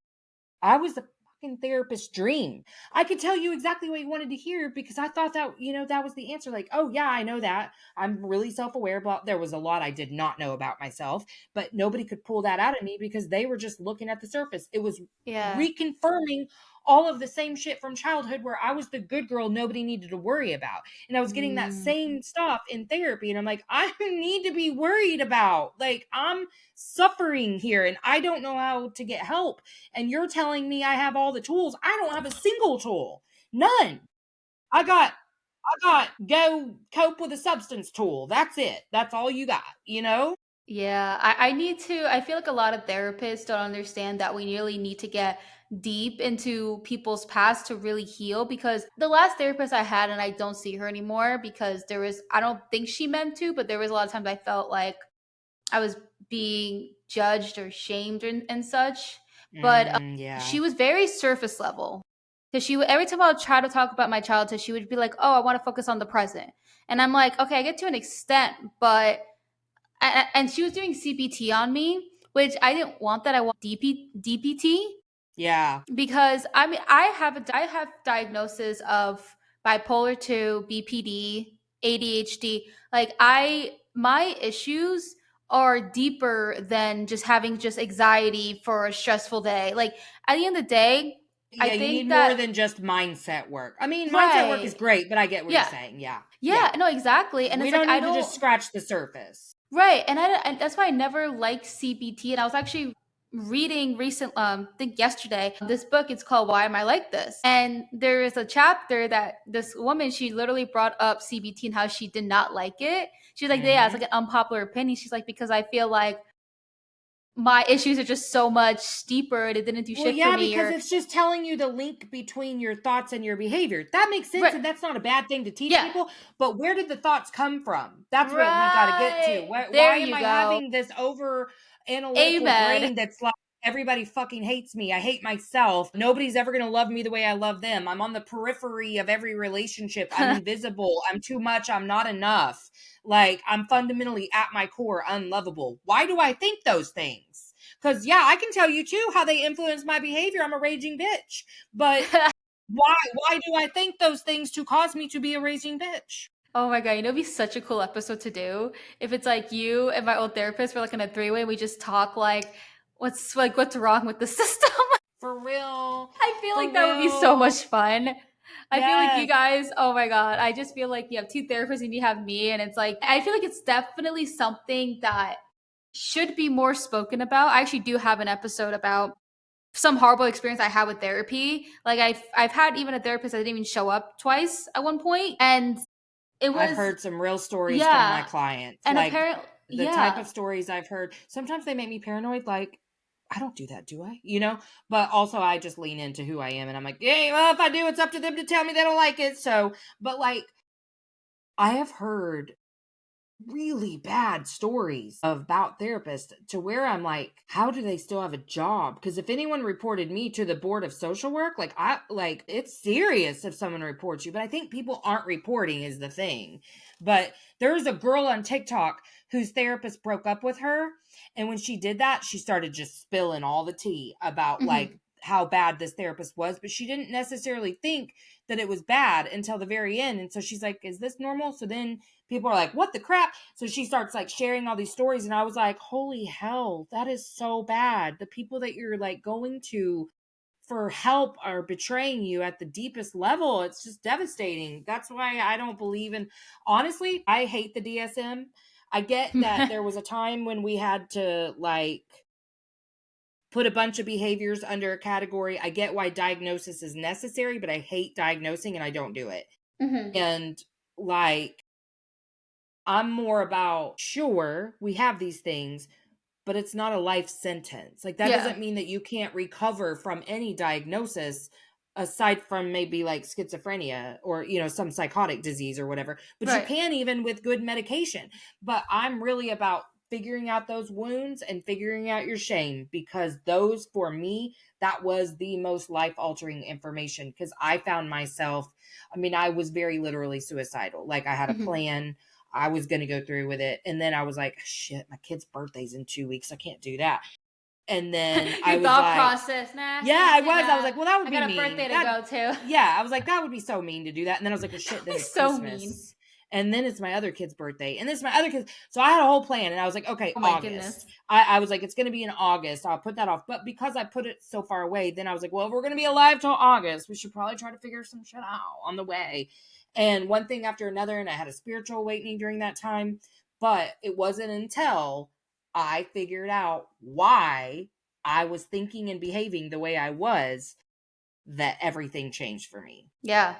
I was the fucking therapist's dream. I could tell you exactly what you wanted to hear because I thought that, that was the answer. Like, oh, yeah, I know that. I'm really self aware. But there was a lot I did not know about myself, but nobody could pull that out of me because they were just looking at the surface. It was yeah, reconfirming all of the same shit from childhood where I was the good girl nobody needed to worry about. And I was getting that mm, same stuff in therapy. And I'm like, I need to be worried about. Like, I'm suffering here and I don't know how to get help, and you're telling me I have all the tools. I don't have a single tool. None. I got go cope with a substance tool. That's it. That's all you got, you know? yeah. I need to. I feel like a lot of therapists don't understand that we really need to get deep into people's past to really heal. Because the last therapist I had, and I don't see her anymore because there was. I don't think she meant to, but there was a lot of times I felt like I was being judged or shamed and such. But Yeah. she was very surface level because every time I would try to talk about my childhood, she would be like, "Oh, I want to focus on the present," and I'm like, "Okay, I get to an extent, but." And she was doing CBT on me, which I didn't want that. I want DPT Yeah. because I have diagnosis of bipolar 2, BPD, ADHD. Like my issues are deeper than just having just anxiety for a stressful day. Like at the end of the day, I Yeah, you need think more that than just mindset work. I mean, mindset work is right. great, but I get what you're Yeah. saying. Yeah. Yeah. Yeah, no, exactly. And We it's like don't I need to just don't scratch the surface. right, and that's why I never liked CBT. And I was actually reading I think yesterday, this book. It's called "Why Am I Like This?" And there is a chapter that this woman she literally brought up CBT and how she did not like it. She's like, "Yeah, it's Hmm. like an unpopular opinion." She's like, "Because I feel like my issues are just so much deeper, and it didn't do Well, shit for yeah, me." because Or it's just telling you the link between your thoughts and your behavior. That makes sense, right, and that's not a bad thing to teach yeah, people. But where did the thoughts come from? That's what we got to get to. right. Why There am you I go. having this over analytical Amen. brain that's like, everybody fucking hates me? I hate myself. Nobody's ever going to love me the way I love them. I'm on the periphery of every relationship. I'm invisible. I'm too much. I'm not enough. Like, I'm fundamentally at my core unlovable. Why do I think those things? Because, yeah, I can tell you too how they influence my behavior. I'm a raging bitch. But why do I think those things to cause me to be a raging bitch? Oh my god, it'd be such a cool episode to do if it's like you and my old therapist. We're like in a three-way. We just talk like what's wrong with the system. For real. I feel For like that would be so real. much fun. I feel like you Yes. guys. Oh my god, I just feel like you have two therapists and you have me, and it's like I feel like it's definitely something that should be more spoken about. I actually do have an episode about some horrible experience I had with therapy. Like I've had even a therapist that didn't even show up twice at one point, and it I've was heard some real stories from my yeah. clients. And Like apparently, the type yeah. of stories I've heard, sometimes they make me paranoid. Like, I don't do that, do I? But also I just lean into who I am and I'm like, hey, well, if I do, it's up to them to tell me they don't like it. So, but like, I have heard really bad stories about therapists to where I'm like, how do they still have a job? Because if anyone reported me to the board of social work, it's serious if someone reports you. But I think people aren't reporting is the thing. But there's a girl on TikTok whose therapist broke up with her. And when she did that, she started just spilling all the tea about Hmm. like how bad this therapist was, but she didn't necessarily think that it was bad until the very end. And so she's like, is this normal? So then people are like, what the crap? So she starts like sharing all these stories. And I was like, holy hell, that is so bad. The people that you're like going to for help are betraying you at the deepest level. It's just devastating. That's why I don't believe in, honestly, I hate the DSM. I get that there was a time when we had to like put a bunch of behaviors under a category. I get why diagnosis is necessary, but I hate diagnosing and I don't do it. Hmm. And like, I'm more about, sure, we have these things, but it's not a life sentence. Like, that Yeah. doesn't mean that you can't recover from any diagnosis aside from maybe like schizophrenia or, some psychotic disease or whatever. But you Right. can even with good medication. But I'm really about figuring out those wounds and figuring out your shame because those, for me, that was the most life altering information because I found myself, I mean, I was very literally suicidal. Like, I had a Hmm. plan. I was going to go through with it. And then I was like, shit, my kid's birthday's in 2 weeks. I can't do that. And then I Your was thought like, process, nah, yeah, can't, I was. I was nah. like, well, that would I be got a birthday mean. to go to. Yeah, I was like, that would be so mean to do that. And then I was like, well, shit, then it's So mean. Christmas. And then it's my other kid's birthday. And then it's my other kid. So I had a whole plan. And I was like, okay, Oh my August. goodness. I was like, it's going to be in August. I'll put that off. But because I put it so far away, then I was like, well, if we're going to be alive till August, we should probably try to figure some shit out on the way. And one thing after another. And I had a spiritual awakening during that time. But it wasn't until I figured out why I was thinking and behaving the way I was that everything changed for me. Yeah.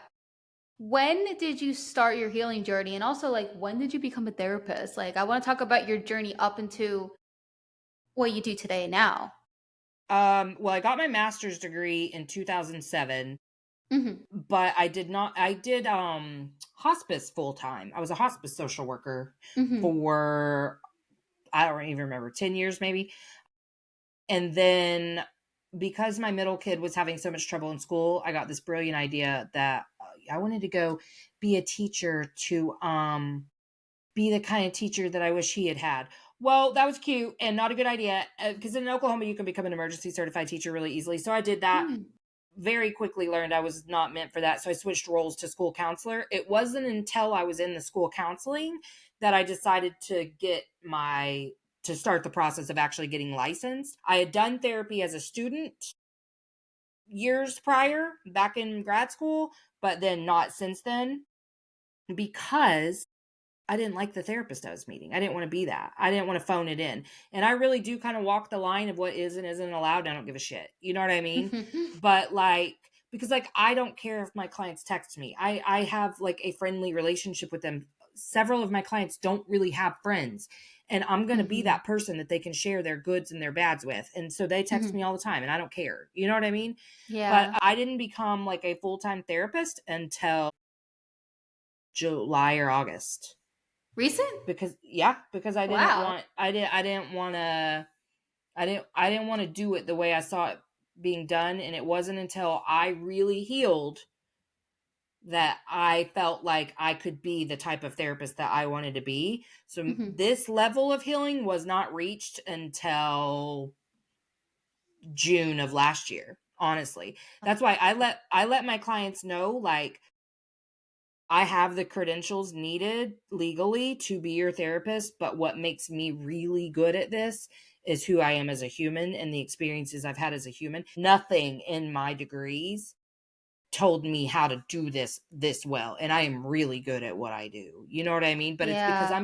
When did you start your healing journey? And also, like, when did you become a therapist? Like, I want to talk about your journey up into what you do today now. Well, I got my master's degree in 2007, Hmm. but I did hospice full time. I was a hospice social worker Hmm. for I don't even remember, 10 years maybe. And then because my middle kid was having so much trouble in school, I got this brilliant idea that I wanted to go be a teacher to be the kind of teacher that I wish he had had. Well, that was cute and not a good idea because in Oklahoma you can become an emergency certified teacher really easily. So I did that. Mm. Very quickly learned I was not meant for that. So I switched roles to school counselor. It wasn't until I was in the school counseling that I decided to start the process of actually getting licensed. I had done therapy as a student years prior back in grad school, but then not since then because I didn't like the therapist I was meeting. I didn't want to be that. I didn't want to phone it in. And I really do kind of walk the line of what is and isn't allowed. I don't give a shit. You know what I mean? But like, because like, I don't care if my clients text me. I have like a friendly relationship with them. Several of my clients don't really have friends. And I'm going to be Hmm. that person that they can share their goods and their bads with. And so they text Hmm. me all the time and I don't care. You know what I mean? But Yeah. I didn't become like a full time therapist until July or August Recent? because Wow. I didn't want to I didn't want to do it the way I saw it being done, and it wasn't until I really healed that I felt like I could be the type of therapist that I wanted to be. So Hmm. this level of healing was not reached until June of last year, honestly. That's why I let my clients know like I have the credentials needed legally to be your therapist, but what makes me really good at this is who I am as a human and the experiences I've had as a human. Nothing in my degrees told me how to do this well, and I am really good at what I do. You know what I mean? But it's because Yeah.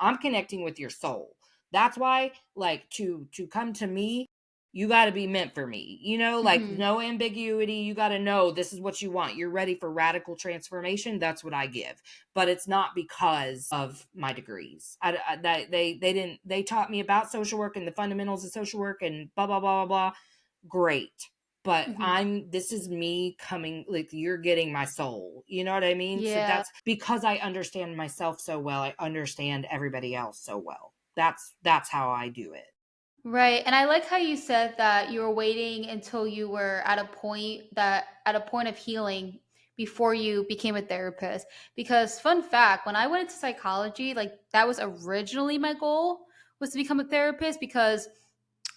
I'm connecting with your soul. That's why like to come to me, you got to be meant for me. Like Hmm. no ambiguity. You got to know this is what you want. You're ready for radical transformation. That's what I give. But it's not because of my degrees. They taught me about social work and the fundamentals of social work and blah blah blah blah blah. Great. but Mhm. this is me coming, like, you're getting my soul. You know what I mean? So Yeah. that's because I understand myself so well, I understand everybody else so well. That's how I do it. Right. And I like how you said that you were waiting until you were at a point of healing before you became a therapist. Because fun fact, when I went into psychology, like that was originally my goal was to become a therapist because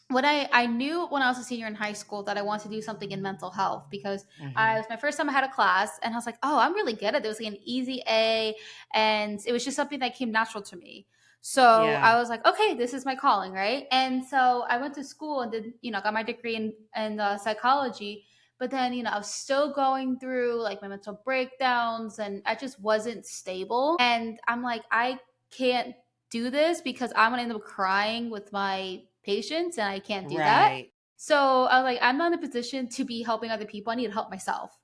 when I knew when I was a senior in high school that I wanted to do something in mental health because I Mhm. was my first time I had a class and I was like, oh, I'm really good at it. It was like an easy A, and it was just something that came natural to me. So Yeah. I was like, okay, this is my calling, right? And so I went to school and did, got my degree in psychology. But then, I was still going through like my mental breakdowns and I just wasn't stable. And I'm like, I can't do this because I'm gonna end up crying with my patients and I can't do that. Right. So I was like, I'm not in a position to be helping other people. I need to help myself.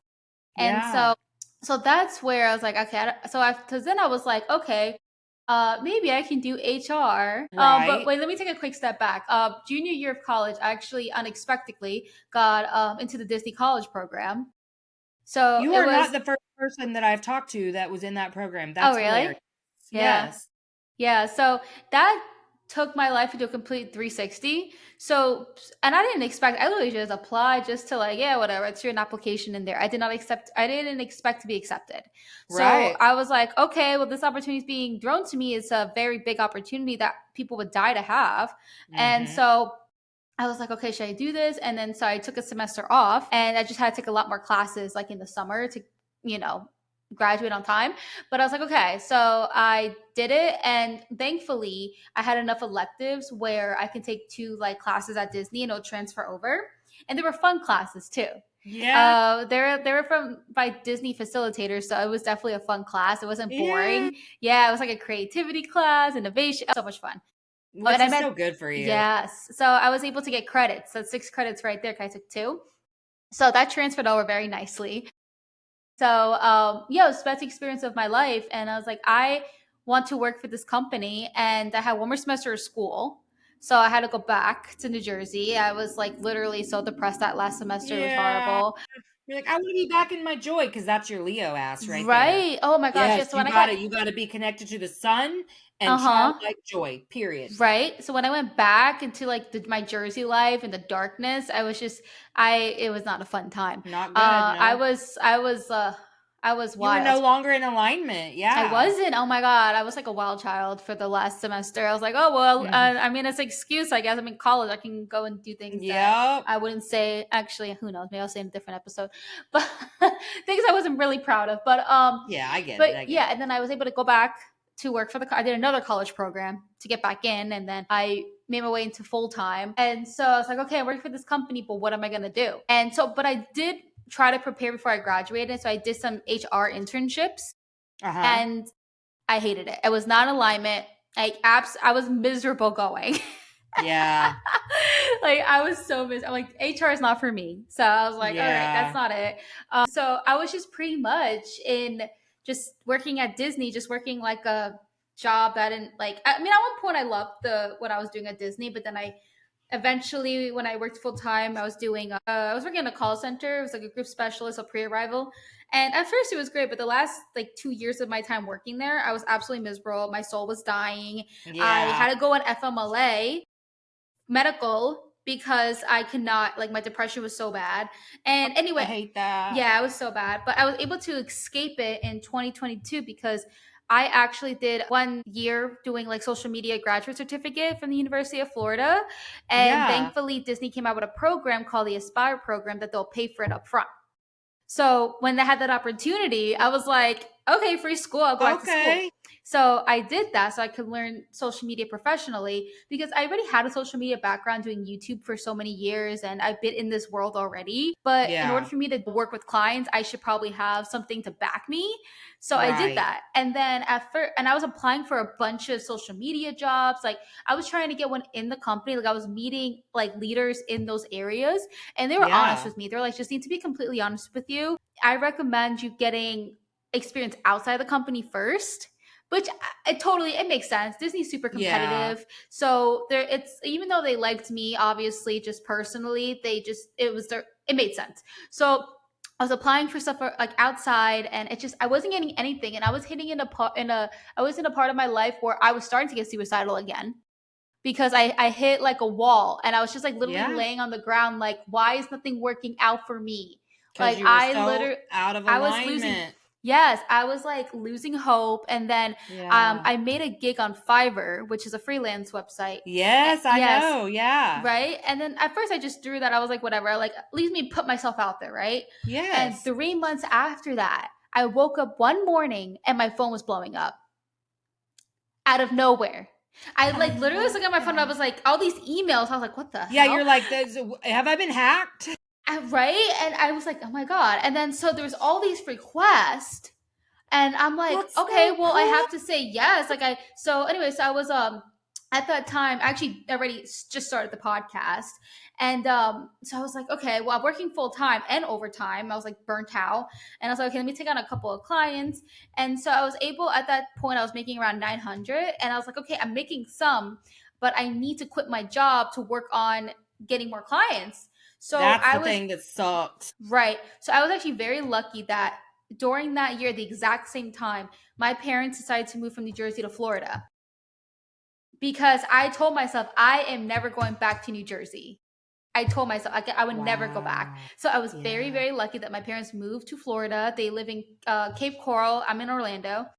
And Yeah. so that's where I was like, okay. Because then I was like, okay, maybe I can do HR. But Right. wait, let me take a quick step back. Junior year of college, I actually unexpectedly got into the Disney College program. So You it are not was, the first person that I've talked to that was in that program. oh, That's hilarious. really? Yeah. Yes. Yeah, so that took my life into a complete 360. So, and I didn't expect, I literally just applied just to like, yeah, whatever, it's an application in there. I didn't expect to be accepted. So Right. I was like, okay, well, this opportunity is being thrown to me. It's a very big opportunity that people would die to have. And Mhm. so I was like, okay, should I do this? And then so I took a semester off and I just had to take a lot more classes like in the summer to, you know, graduate on time. But I was like, okay, so I did it. And thankfully, I had enough electives where I can take two like classes at Disney and it'll transfer over. And they were fun classes too. Yeah. They were from by Disney facilitators, so it was definitely a fun class. It wasn't Yeah. boring. Yeah, it was like a creativity class, innovation, so much fun. Oh, and Which I is met so good for you. yes. So I was able to get credits. So 6 credits right there. 'Cause I took two. So that transferred over very nicely. So yeah, it was the best experience of my life. And I was like, I want to work for this company. And I had one more semester of school. So I had to go back to New Jersey. I was like literally so depressed that last semester. It was Yeah. horrible. You're like, "I wanna be back in my joy," because that's your Leo ass right there. Right. Oh my gosh. Yeah. Yes, So when I got you gotta be connected to the sun and uh-huh. childlike joy, period. Right. So when I went back into like my Jersey life and the darkness, I was just it was not a fun time. Not good, I no. was I was You were no wild. longer in alignment, I yeah. wasn't. Oh my god, I was like a wild child for the last semester. I was like, oh well, Mhm. I mean, it's an excuse, I guess. I'm in college. I can go and do things that Yep. I wouldn't say. Actually, who knows? Maybe I'll say in a different episode. But things I wasn't really proud of. Yeah, I get it, But I get yeah, it. and then I was able to go back to work for I did another college program to get back in, and then I made my way into full time. And so I was like, okay, I'm working for this company, but what am I gonna do? And so, but I did try to prepare before I graduated. So I did some HR internships Uh-huh. and I hated it. It was not alignment. I was miserable going. Yeah. Like I was so miserable. I'm like HR is not for me. So I was like, all right, that's Yeah. not it. So I was just pretty much in just working at Disney, just working like a job that didn't like. I mean, at one point I loved the what I was doing at Disney, but then I eventually when I worked full time I was working in a call center. It was like a group specialist, a pre-arrival, and at first it was great, but the last like 2 years of my time working there I was absolutely miserable. My soul was dying. I Yeah. had to go on FMLA medical because I could not, like, my depression was so bad. And I anyway, hate that. yeah, it was so bad, but I was able to escape it in 2022 because I actually did 1 year doing like social media graduate certificate from the University of Florida. And Yeah. thankfully, Disney came out with a program called the Aspire program that they'll pay for it up front. So when they had that opportunity, I was like, okay, free school, I'll go back to school. Okay. So I did that so I could learn social media professionally because I already had a social media background doing YouTube for so many years and I've been in this world already. But in order Yeah. for me to work with clients, I should probably have something to back me. So I did Right. that. And then at first, and I was applying for a bunch of social media jobs. Like I was trying to get one in the company. Like I was meeting like leaders in those areas and they were honest Yeah. with me. They're like, just need to be completely honest with you. I recommend you getting experience outside the company first, which it makes sense. Disney's super Yeah. competitive. So there it's even though they liked me obviously just personally, they just it was their it made sense. So I was applying for stuff like outside, and I wasn't getting anything, and I was hitting I was in a part of my life where I was starting to get suicidal again because I hit like a wall, and I was just like literally Yeah. laying on the ground, like, why is nothing working out for me? Because Like you were so out of I was losing. alignment. Yes, I was like losing hope, and then Yeah. I made a gig on Fiverr, which is a freelance website. Yes, I Yes, know. Yeah. right. And then at first I just threw that. I was like, whatever. Like, leave me put myself out there, right? And Yes. 3 months after that, I woke up one morning and my phone was blowing up out of nowhere. I Out like of literally was looking at my phone. I nowhere. was like, all these emails. I was like, what the Yeah, hell? you're like, have I been hacked? Right? And I was like, oh my God. And then so there was all these requests. And I'm like, That's okay, so well, I cool. have to say yes. So anyways, I was at that time I actually already just started the podcast. And so I was like, okay, well, I'm working full time and overtime. I was like burnt out. And I was like, okay, let me take on a couple of clients. And so I was able at that point, I was making around 900. And I was like, okay, I'm making some, but I need to quit my job to work on getting more clients. So That's I the was thing that sucks. right. So I was actually very lucky that during that year, the exact same time, my parents decided to move from New Jersey to Florida because I told myself I am never going back to New Jersey. I told myself I would never go back. Wow. So I was very, Yeah. very lucky that my parents moved to Florida. They live in Cape Coral. I'm in Orlando. Oh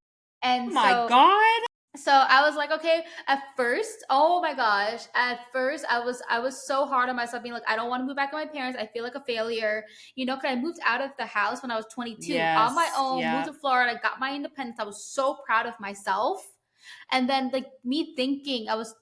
And my God. so I was like, okay, at first, oh my gosh, at first I was so hard on myself, being like, I don't want to move back with my parents. I feel like a failure. Because I moved out of the house when I was 22 on my Yes. own, moved Yeah. to Florida, got my independence. I was so proud of myself. And then like me thinking I was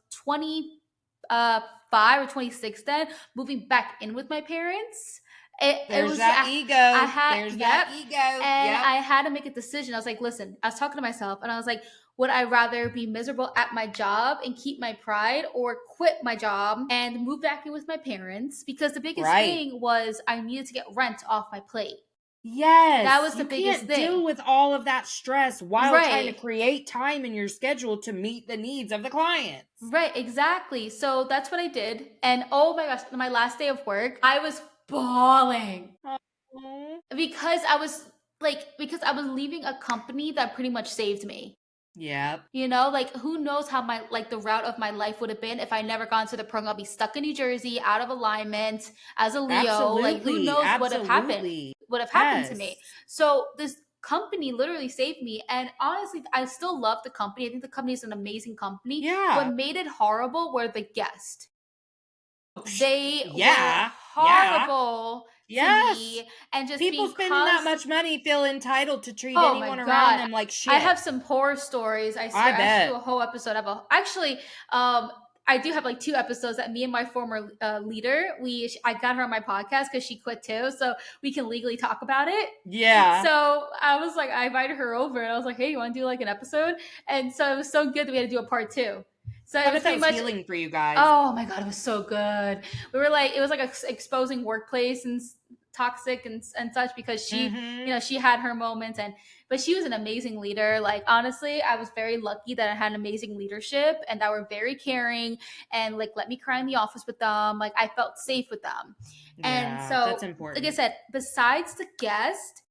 25 or 26 then, moving back in with my parents. It There's was that I ego. had There's that yep. ego. And Yep. I had to make a decision. I was like, listen, I was talking to myself and I was like, would I rather be miserable at my job and keep my pride, or quit my job and move back in with my parents? Because the biggest Right. thing was I needed to get rent off my plate. That Yes. was the You biggest can't deal thing. with all of that stress while trying to Right. create time in your schedule to meet the needs of the clients. Right, exactly. So that's what I did. And oh my gosh, my last day of work, I was bawling Oh. because I was leaving a company that pretty much saved me. Yep. Like who knows how the route of my life would have been if I never gone to the program. I'll be stuck in New Jersey, out of alignment as a Leo. Like who Absolutely. knows Absolutely. would have happened to me. Yes. So this company literally saved me. And honestly, I still love the company. I think the company is an amazing company. What Yeah. made it horrible were the guests. They were Yeah. Yeah. horrible to Yes. me, and just People being spending that constant. much money feel entitled to treat Oh my anyone around god. them like I shit. have some horror stories. I I swear I should do bet. a whole episode of actually I do have like two episodes that me and my former leader, I got her on my podcast because she quit too, so we can legally talk about it. Yeah. So I was like, I invited her over and I was like, hey, you want to do like an episode? And so it was so good that we had to do a part two. So I it was bet that pretty was much. healing for you guys. Oh my god, it was so good. We were like, it was like exposing workplace and toxic and such, because Mm-hmm. she had her moments, but she was an amazing leader. Like honestly, I was very lucky that I had amazing leadership and that were very caring and like let me cry in the office with them. Like I felt safe with them. And Yeah, so, that's like I important. said, besides the guest,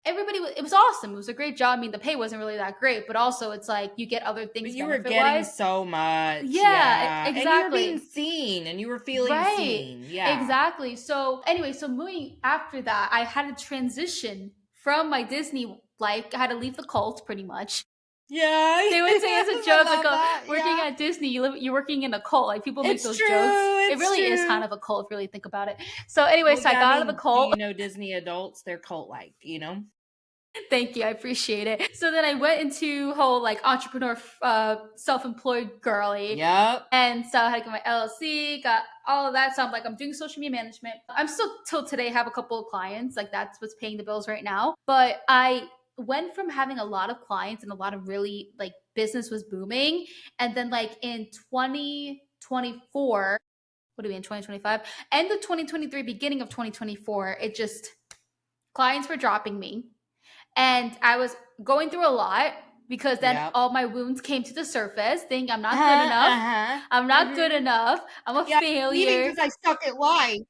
it was awesome. It was a great job. I mean, the pay wasn't really that great, but also it's like you get other But things you were benefit getting wise. so much. Yeah, Yeah. And you were being exactly. seen and you were feeling Right. seen. Yeah. Exactly. So anyway, so moving after that, I had to transition from my Disney life. I had to leave the cult pretty much. Yeah. They would say as a Yes, I joke, like love that. working Yeah. at Disney, you're working in a cult. Like people make It's those jokes. true. It It's really is kind true. of a cult if you really think about it. So anyway, Well, so I yeah, I got out of the mean, do cult. you know Disney adults? They're cult like. Thank you. I appreciate it. So then I went into whole like entrepreneur, self-employed girly. Yep. And so I had to get my LLC, got all of that. So I'm like, I'm doing social media management. I'm still till today have a couple of clients. Like that's what's paying the bills right now. But I went from having a lot of clients and a lot of really like business was booming. And then like in 2024, what do we in 2025? End of 2023, beginning of 2024, it just clients were dropping me. And I was going through a lot because then Yep. all my wounds came to the surface, thinking I'm not good Uh-huh. enough. Uh-huh. I'm not good enough. I'm a Yeah. Leaving failure. because I suck at life.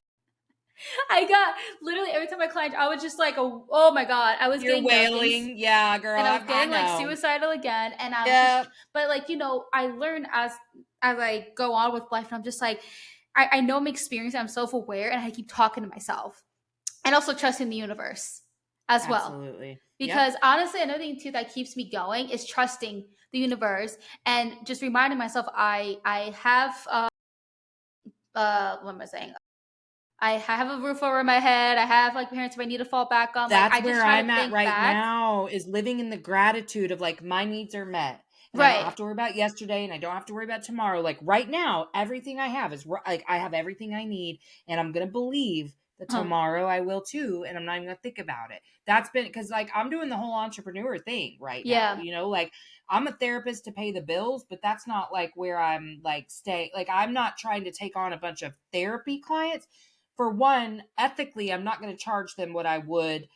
I got literally every time I climbed, I was just like, oh my God, I was You're getting those wailing. Yeah, girl. and I was I getting like know. suicidal again. And I was just, Yeah, but like, I learn as I go on with life. And I'm just like, I know I'm experiencing, I'm self aware, and I keep talking to myself and also trusting the universe as well. absolutely. Yep. Because honestly, another thing too that keeps me going is trusting the universe and just reminding myself I have what am I saying? I have a roof over my head. I have like parents if I need to fall back on. Like That's I just where try to I'm at think right back. now, is living in the gratitude of like my needs are met and I don't Right. have to worry about yesterday and I don't have to worry about tomorrow. Like right now, everything I have is like I have everything I need and I'm going to believe that Huh. tomorrow I will too and I'm not even going to think about it. That's been cuz like I'm doing the whole entrepreneur thing right now, Yeah. like I'm a therapist to pay the bills, but that's not like where I'm like stay like I'm not trying to take on a bunch of therapy clients. For one, ethically, I'm not going to charge them what I would.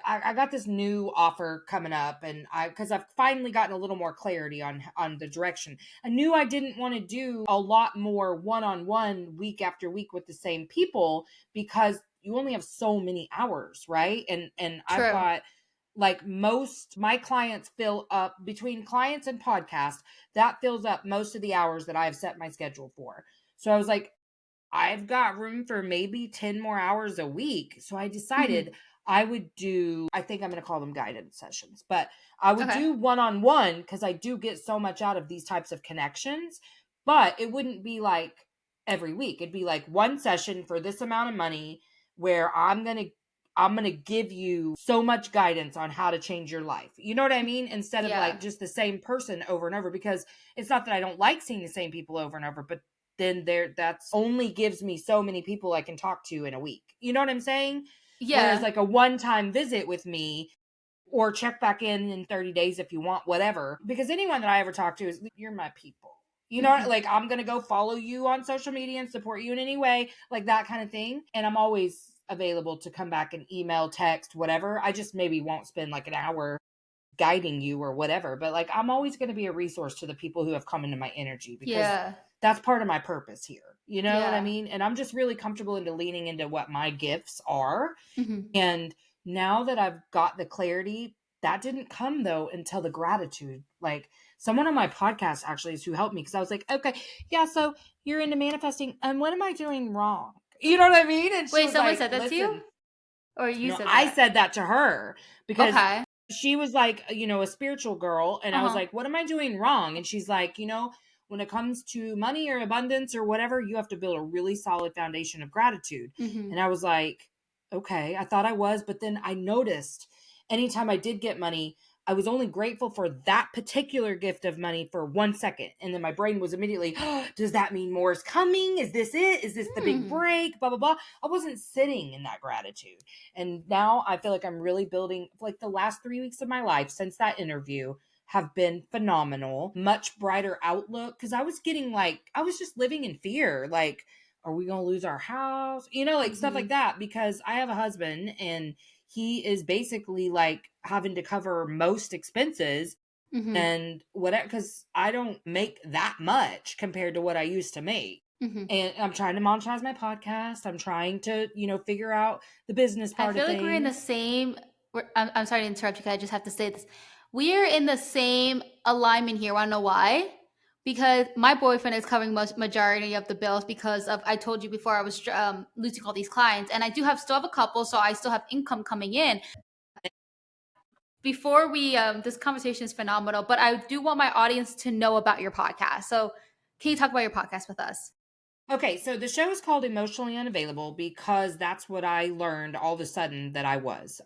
I got this new offer coming up, and because I've finally gotten a little more clarity on the direction. I knew I didn't want to do a lot more one on one week after week with the same people because you only have so many hours, right? And I've True. got like most my clients fill up between clients and podcast that fills up most of the hours that I have set my schedule for. So I was like, I've got room for maybe 10 more hours a week. So I Hmm. decided I would do, I think I'm going to call them guided sessions, but I would Okay. do one on one because I do get so much out of these types of connections. But it wouldn't be like every week. It'd be like one session for this amount of money where I'm going to give you so much guidance on how to change your life. You know what I mean? Instead of like Yeah. just the same person over and over, because it's not that I don't like seeing the same people over and over, but then that's only gives me so many people I can talk to in a week. You know what I'm saying? Whereas Yeah. like a one-time visit with me or check back in 30 days if you want, whatever. Because anyone that I ever talk to is, you're my people. You know, Hmm. like I'm going to go follow you on social media and support you in any way, like that kind of thing. And I'm always available to come back and email, text, whatever. I just maybe won't spend like an hour guiding you or whatever, but like I'm always going to be a resource to the people who have come into my energy because Yeah. that's part of my purpose here. You know what I Yeah. mean? And I'm just really comfortable into leaning into what my gifts are. Hmm. And now that I've got the clarity, that didn't come though until the gratitude. Like someone on my podcast actually is who helped me because I was like, okay, yeah, so you're into manifesting, and what am I doing wrong? You know what I mean? And she Wait, was someone like, said that to you, listen, or you no, said I that? said that to her because Okay. she was like, a spiritual girl. And Uh I was huh. like, what am I doing wrong? And she's like, when it comes to money or abundance or whatever, you have to build a really solid foundation of gratitude. Hmm. And I was like, okay, I thought I was. But then I noticed anytime I did get money, I was only grateful for that particular gift of money for 1 second. And then my brain was immediately, oh, does that mean more is coming? Is this it? Is this the big Hmm. break? Blah, blah, blah. I wasn't sitting in that gratitude. And now I feel like I'm really building, like the last 3 weeks of my life since that interview have been phenomenal. Much brighter outlook. Cause I was getting like, I was just living in fear. Like, are we going to lose our house? Like stuff like Hmm. that. Because I have a husband and he is basically like having to cover most expenses Hmm. and whatever, because I don't make that much compared to what I used to make. Hmm. And I'm trying to monetize my podcast. I'm trying to, figure out the business I part of feel like we're in the things. same. I'm sorry to interrupt you. 'Cause I just have to say this. We are in the same alignment here. Want to know why? Because my boyfriend is covering most majority of the bills because of I told you before I was losing all these clients, and I do have still have a couple, so I still have income coming in. Before we this conversation is phenomenal, but I do want my audience to know about your podcast. So, can you talk about your podcast with us? Okay, so the show is called Emotionally Unavailable because that's what I learned all of a sudden that I was.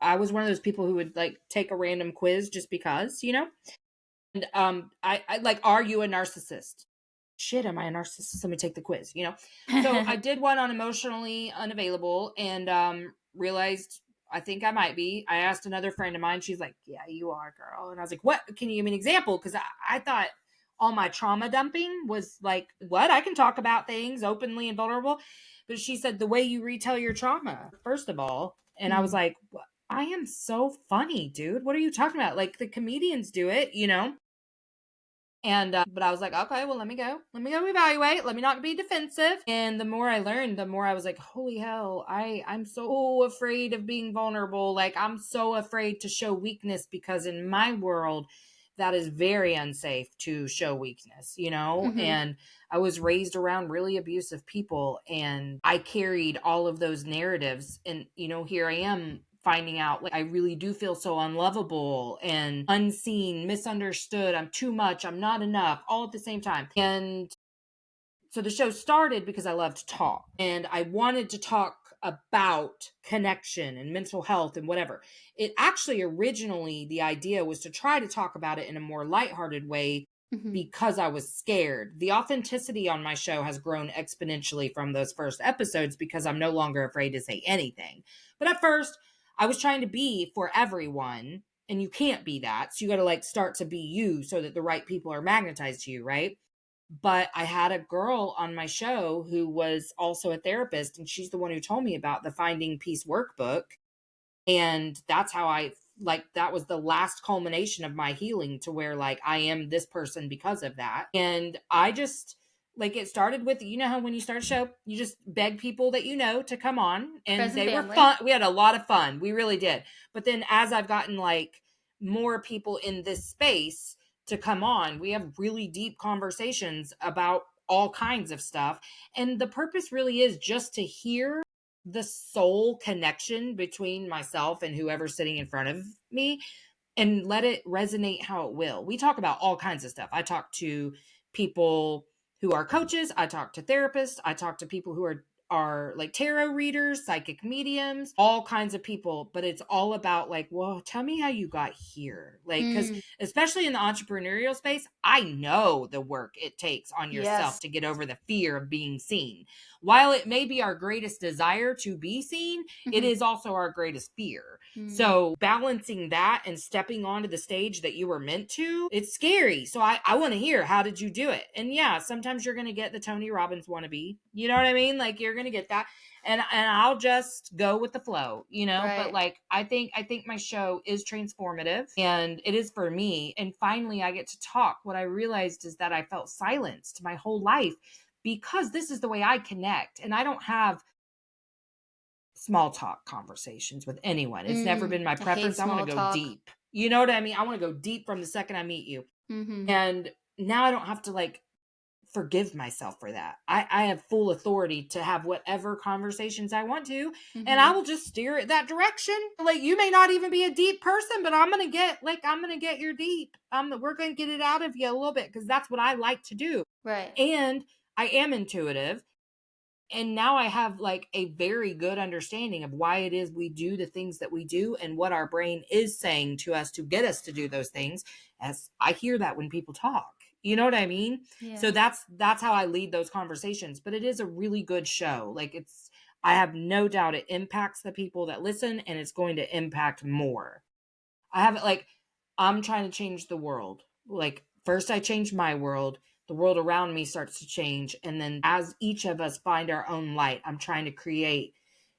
I was one of those people who would like take a random quiz just because, And I like, are you a narcissist? Shit, am I a narcissist? Let me take the quiz. So I did one on emotionally unavailable and realized I think I might be. I asked another friend of mine. She's like, yeah, you are, girl. And I was like, what? Can you give me an example? Because I thought all my trauma dumping was like, what? I can talk about things openly and vulnerable. But she said, the way you retell your trauma, first of all. And I was Mhm. like, what? I am so funny, dude. What are you talking about? Like the comedians do it. And, but I was like, okay, well, let me go evaluate. Let me not be defensive. And the more I learned, the more I was like, holy hell, I'm so afraid of being vulnerable. Like, I'm so afraid to show weakness because in my world, that is very unsafe to show weakness, you know? Mm-hmm. And I was raised around really abusive people and I carried all of those narratives. And, you know, here I am finding out like I really do feel so unlovable and unseen, misunderstood. I'm too much. I'm not enough, all at the same time. And so the show started because I love to talk and I wanted to talk about connection and mental health and whatever. It actually originally, the idea was to try to talk about it in a more lighthearted way Mm-hmm. because I was scared. The authenticity on my show has grown exponentially from those first episodes because I'm no longer afraid to say anything. But at first, I was trying to be for everyone, and you can't be that. So you got to like start to be you so that the right people are magnetized to you, right? But I had a girl on my show who was also a therapist, and she's the one who told me about the Finding Peace workbook. And that's how I like that was the last culmination of my healing to where like I am this person because of that. And I just like it started with, you know how when you start a show, you just beg people that you know to come on and Friends and they were family. fun. We had a lot of fun. We really did. But then as I've gotten like more people in this space to come on, we have really deep conversations about all kinds of stuff. And the purpose really is just to hear the soul connection between myself and whoever's sitting in front of me and let it resonate how it will. We talk about all kinds of stuff. I talk to people who are coaches, I talk to therapists, I talk to people who are like tarot readers, psychic mediums, all kinds of people, but it's all about like, well, tell me how you got here. Like cuz Mm, especially in the entrepreneurial space, I know the work it takes on yourself yes. to get over the fear of being seen. While it may be our greatest desire to be seen, it Mm-hmm. is also our greatest fear. Mm, So balancing that and stepping onto the stage that you were meant to, it's scary. So I want to hear, how did you do it? And yeah, sometimes you're going to get the Tony Robbins wannabe. You know what I mean? Like you're going to get that. And I'll just go with the flow, you know, but right. like I think my show is transformative and it is for me. And finally I get to talk. What I realized is that I felt silenced my whole life because this is the way I connect. And I don't have small talk conversations with anyone. It's never been my I hate preference. I want to small go talk. deep. You know what I mean? I want to go deep from the second I meet you. Mm-hmm. And now I don't have to like forgive myself for that. I have full authority to have whatever conversations I want to, and I Mm-hmm. will just steer it that direction. Like you may not even be a deep person, but I'm gonna get your deep. We're gonna get it out of you a little bit because that's what I like to do. Right. And I am intuitive and now I have like a very good understanding of why it is we do the things that we do and what our brain is saying to us to get us to do those things. As I hear that when people talk, you know what I mean? So Yeah. that's how I lead those conversations. But it is a really good show. Like it's I have no doubt it impacts the people that listen and it's going to impact more. I have it like I'm trying to change the world. Like first I change my world, the world around me starts to change, and then as each of us find our own light, I'm trying to create,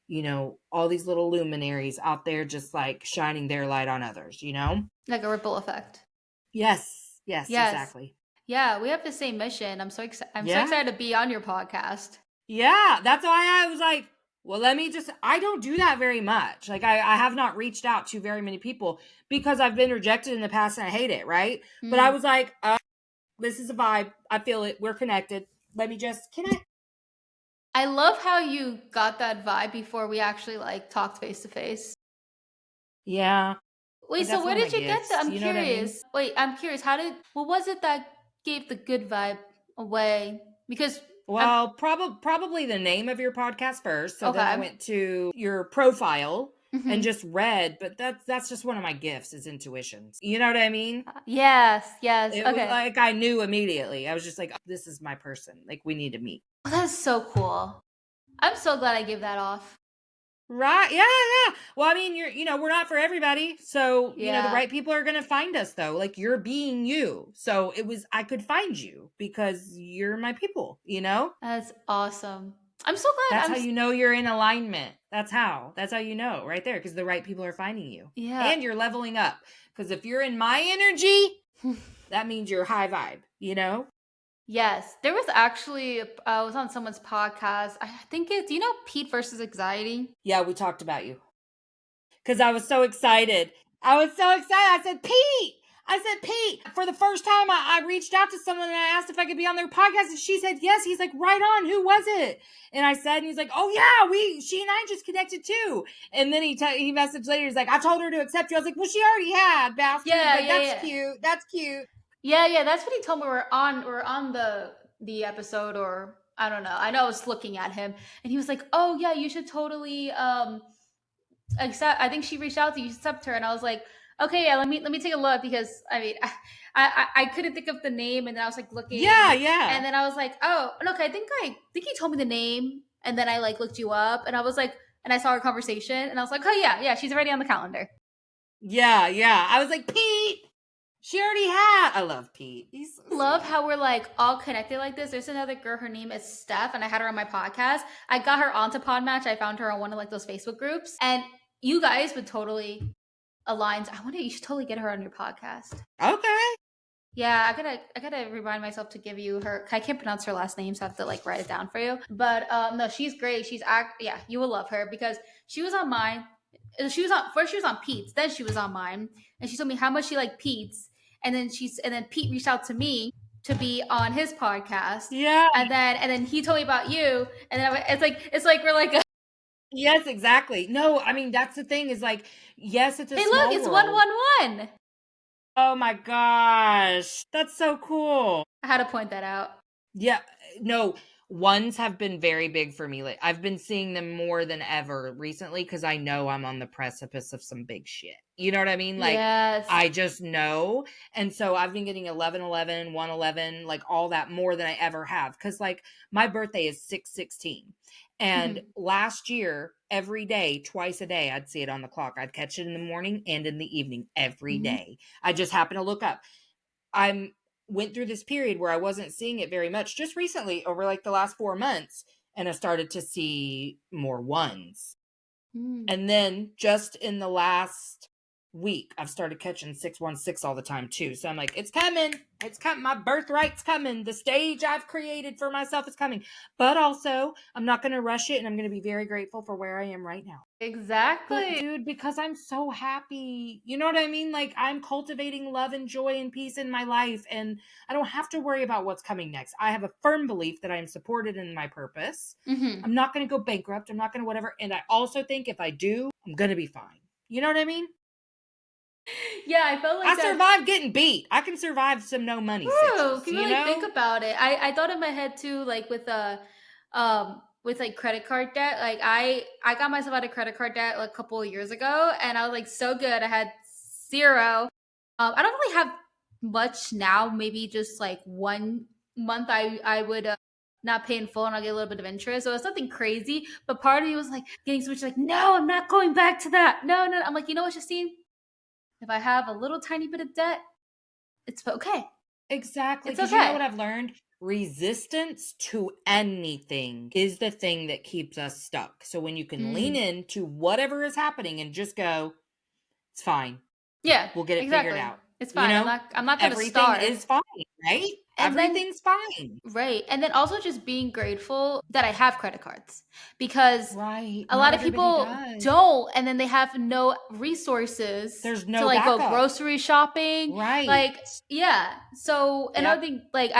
you know, all these little luminaries out there just like shining their light on others, you know? Like a ripple effect. Yes. Yes, Yes. exactly. Yeah, we have the same mission. I'm so Yeah. excited to be on your podcast. Yeah, that's why I was like, well, let me just I don't do that very much. Like I have not reached out to very many people because I've been rejected in the past and I hate it, right? But I Mm. was like, this is a vibe. I feel it. We're connected. Let me just connect. I love how you got that vibe before we actually like talked face to face. Yeah. Wait, But so that's where one of my did you get that? gifts. I'm You know what I mean? curious. Wait, I'm curious. What was it that gave the good vibe away? Because I'm Well, probably the name of your podcast first. So then I okay. went to your profile and Hmm. just read, but that's just one of my gifts is intuitions. You know what I mean? Yes, yes. It was Okay. like I knew immediately. I was just like, oh, this is my person. Like we need to meet. Oh, that's so cool. I'm so glad I gave that off. Right. Yeah, yeah. Well, I mean, we're not for everybody. So, the Yeah, right people are going to find us though. Like you're being you. So I could find you because you're my people. that's awesome. I'm so glad. That's how you know you're in alignment. That's how you know right there because the right people are finding you Yeah. and you're leveling up. Because if you're in my energy, that means you're high vibe. you know? Yes, there was actually I was on someone's podcast. I think do you know Pete versus anxiety? Yeah, we talked about you. Because I was so excited. I was so excited. I said, Pete! I said, Pete! For the first time, I reached out to someone and I asked if I could be on their podcast, and she said yes. He's like, right on. Who was it? And I said, and he's like, oh yeah, she and I just connected too. And then he messaged later. He's like, I told her to accept you. I was like, well, she already had, bastard. Yeah, But yeah, that's yeah. cute. That's cute. Yeah, yeah, that's what he told me. We're on the episode, or I don't know. I know I was looking at him, and he was like, "Oh yeah, you should totally accept." I think she reached out to you, accept her, and I was like, "Okay, yeah, let me take a look," because I mean, I couldn't think of the name, and then I was like Yeah, looking, yeah. and then I was like, "Oh, look, I think he told me the name," and then I like looked you up, and I was like, and I saw our conversation, and I was like, "Oh yeah, yeah, she's already on the calendar." Yeah, yeah. I was like, Pete! She already had. I love Pete. He's so Love sweet. how we're like all connected like this. There's another girl, her name is Steph, and I had her on my podcast. I got her onto Podmatch. I found her on one of like those Facebook groups, and you guys would totally align. I wonder, you should totally get her on your podcast. Okay. Yeah, I gotta remind myself to give you her. I can't pronounce her last name, so I have to like write it down for you. But no, she's great. Yeah, you will love her because she was on mine. She was on first. She was on Pete's, then she was on mine, and she told me how much she liked Pete's, and then Pete reached out to me to be on his podcast, Yeah. and then he told me about you, and then it's like we're like, Yes, exactly. No, I mean, that's the thing is like, yes, it's a hey, look, small it's one world. one one. Oh my gosh. That's so cool. I had to point that out. Yeah, no, ones have been very big for me. Like I've been seeing them more than ever recently because I know I'm on the precipice of some big shit. You know what I mean? Like Yes. I just know. And so I've been getting 1111, 111, like all that more than I ever have. Cause like my birthday is 6/16. And Mhm. last year, every day, twice a day, I'd see it on the clock. I'd catch it in the morning and in the evening every Mhm. day. I just happen to look up. I'm went through this period where I wasn't seeing it very much just recently over like the last 4 months, and I started to see more ones. Mm. And then just in the last week, I've started catching 616 all the time too. So I'm like, it's coming. It's coming. My birthright's coming. The stage I've created for myself is coming. But also, I'm not going to rush it, and I'm going to be very grateful for where I am right now. But Exactly. dude, because I'm so happy. You know what I mean? Like I'm cultivating love and joy and peace in my life, and I don't have to worry about what's coming next. I have a firm belief that I am supported in my purpose. Hmm. I'm not going to go bankrupt. I'm not going to whatever. And I also think if I do, I'm going to be fine. You know what I mean? Yeah, I felt like I that. survived getting beat. I can survive some no money True. If sitches, you you really think know? about it, I thought in my head too, like with like credit card debt. Like I got myself out of credit card debt like a couple of years ago, and I was like so good. I had zero. I don't really have much now. Maybe just like 1 month I would not pay in full, and I'll get a little bit of interest. So it's nothing crazy. But part of me was like getting so much like, no, I'm not going back to that. No, no. I'm like, you know what, Justine? If I have a little tiny bit of debt, it's okay. Exactly. It's Because you know okay. what I've learned? Resistance to anything is the thing that keeps us stuck. So when you can lean Mm. into whatever is happening and just go, it's fine. Yeah, We'll get it figured exactly. out. It's You fine. I'm know, not I'm not gonna everything starve. is fine, right? And then Everything's fine. right. And then also just being grateful that I have credit cards because Right. a Not lot of everybody people does. don't, and then they have no resources There's to no like go backup. grocery shopping. Right. Like, yeah. So Yep. another thing, like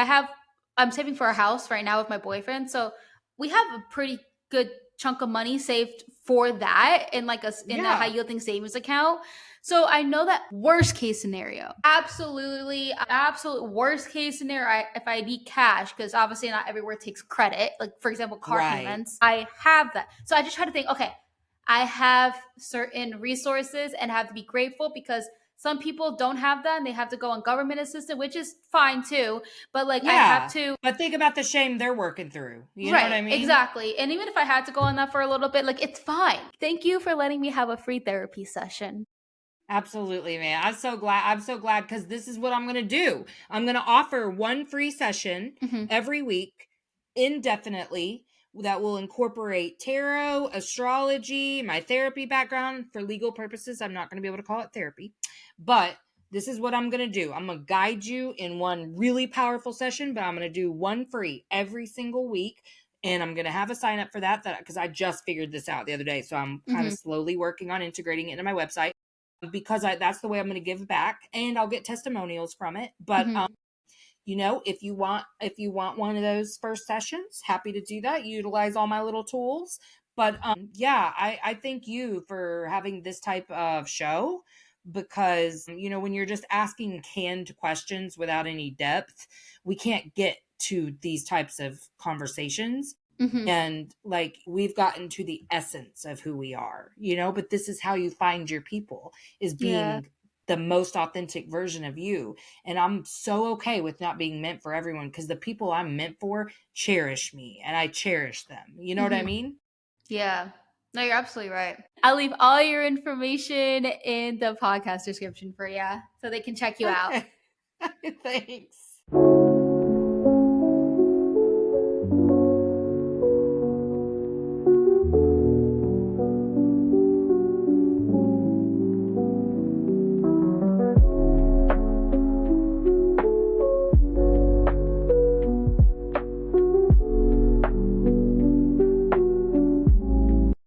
I'm saving for a house right now with my boyfriend. So we have a pretty good chunk of money saved for that in like in a high Yeah. yielding savings account. So I know that worst case scenario, absolutely, absolute worst case scenario, if I need cash, because obviously not everywhere takes credit. Like for example, car Right. payments, I have that. So I just try to think, okay, I have certain resources and have to be grateful because some people don't have that and they have to go on government assistance, which is fine too. But like I have Yeah. to. But think about the shame they're working through. You know what Right, I mean? exactly. And even if I had to go on that for a little bit, like it's fine. Thank you for letting me have a free therapy session. Absolutely, man. I'm so glad. I'm so glad because this is what I'm going to do. I'm going to offer one free session Hmm. every week indefinitely that will incorporate tarot, astrology, my therapy background for legal purposes. I'm not going to be able to call it therapy, but this is what I'm going to do. I'm going to guide you in one really powerful session, but I'm going to do one free every single week. And I'm going to have a sign up for that because I just figured this out the other day. So I'm kind of Mm-hmm. slowly working on integrating it into my website because that's the way I'm going to give back, and I'll get testimonials from it. But Mm-hmm. if you want one of those first sessions, happy to do that. Utilize all my little tools. But yeah, I thank you for having this type of show, because when you're just asking canned questions without any depth, we can't get to these types of conversations. Mm-hmm. And like, we've gotten to the essence of who we are, but this is how you find your people, is Yeah. being the most authentic version of you. And I'm so okay with not being meant for everyone, because the people I'm meant for cherish me and I cherish them. You know what I Mm-hmm. mean? Yeah. No, you're absolutely right. I'll leave all your information in the podcast description for you so they can check you out. Okay. Thanks.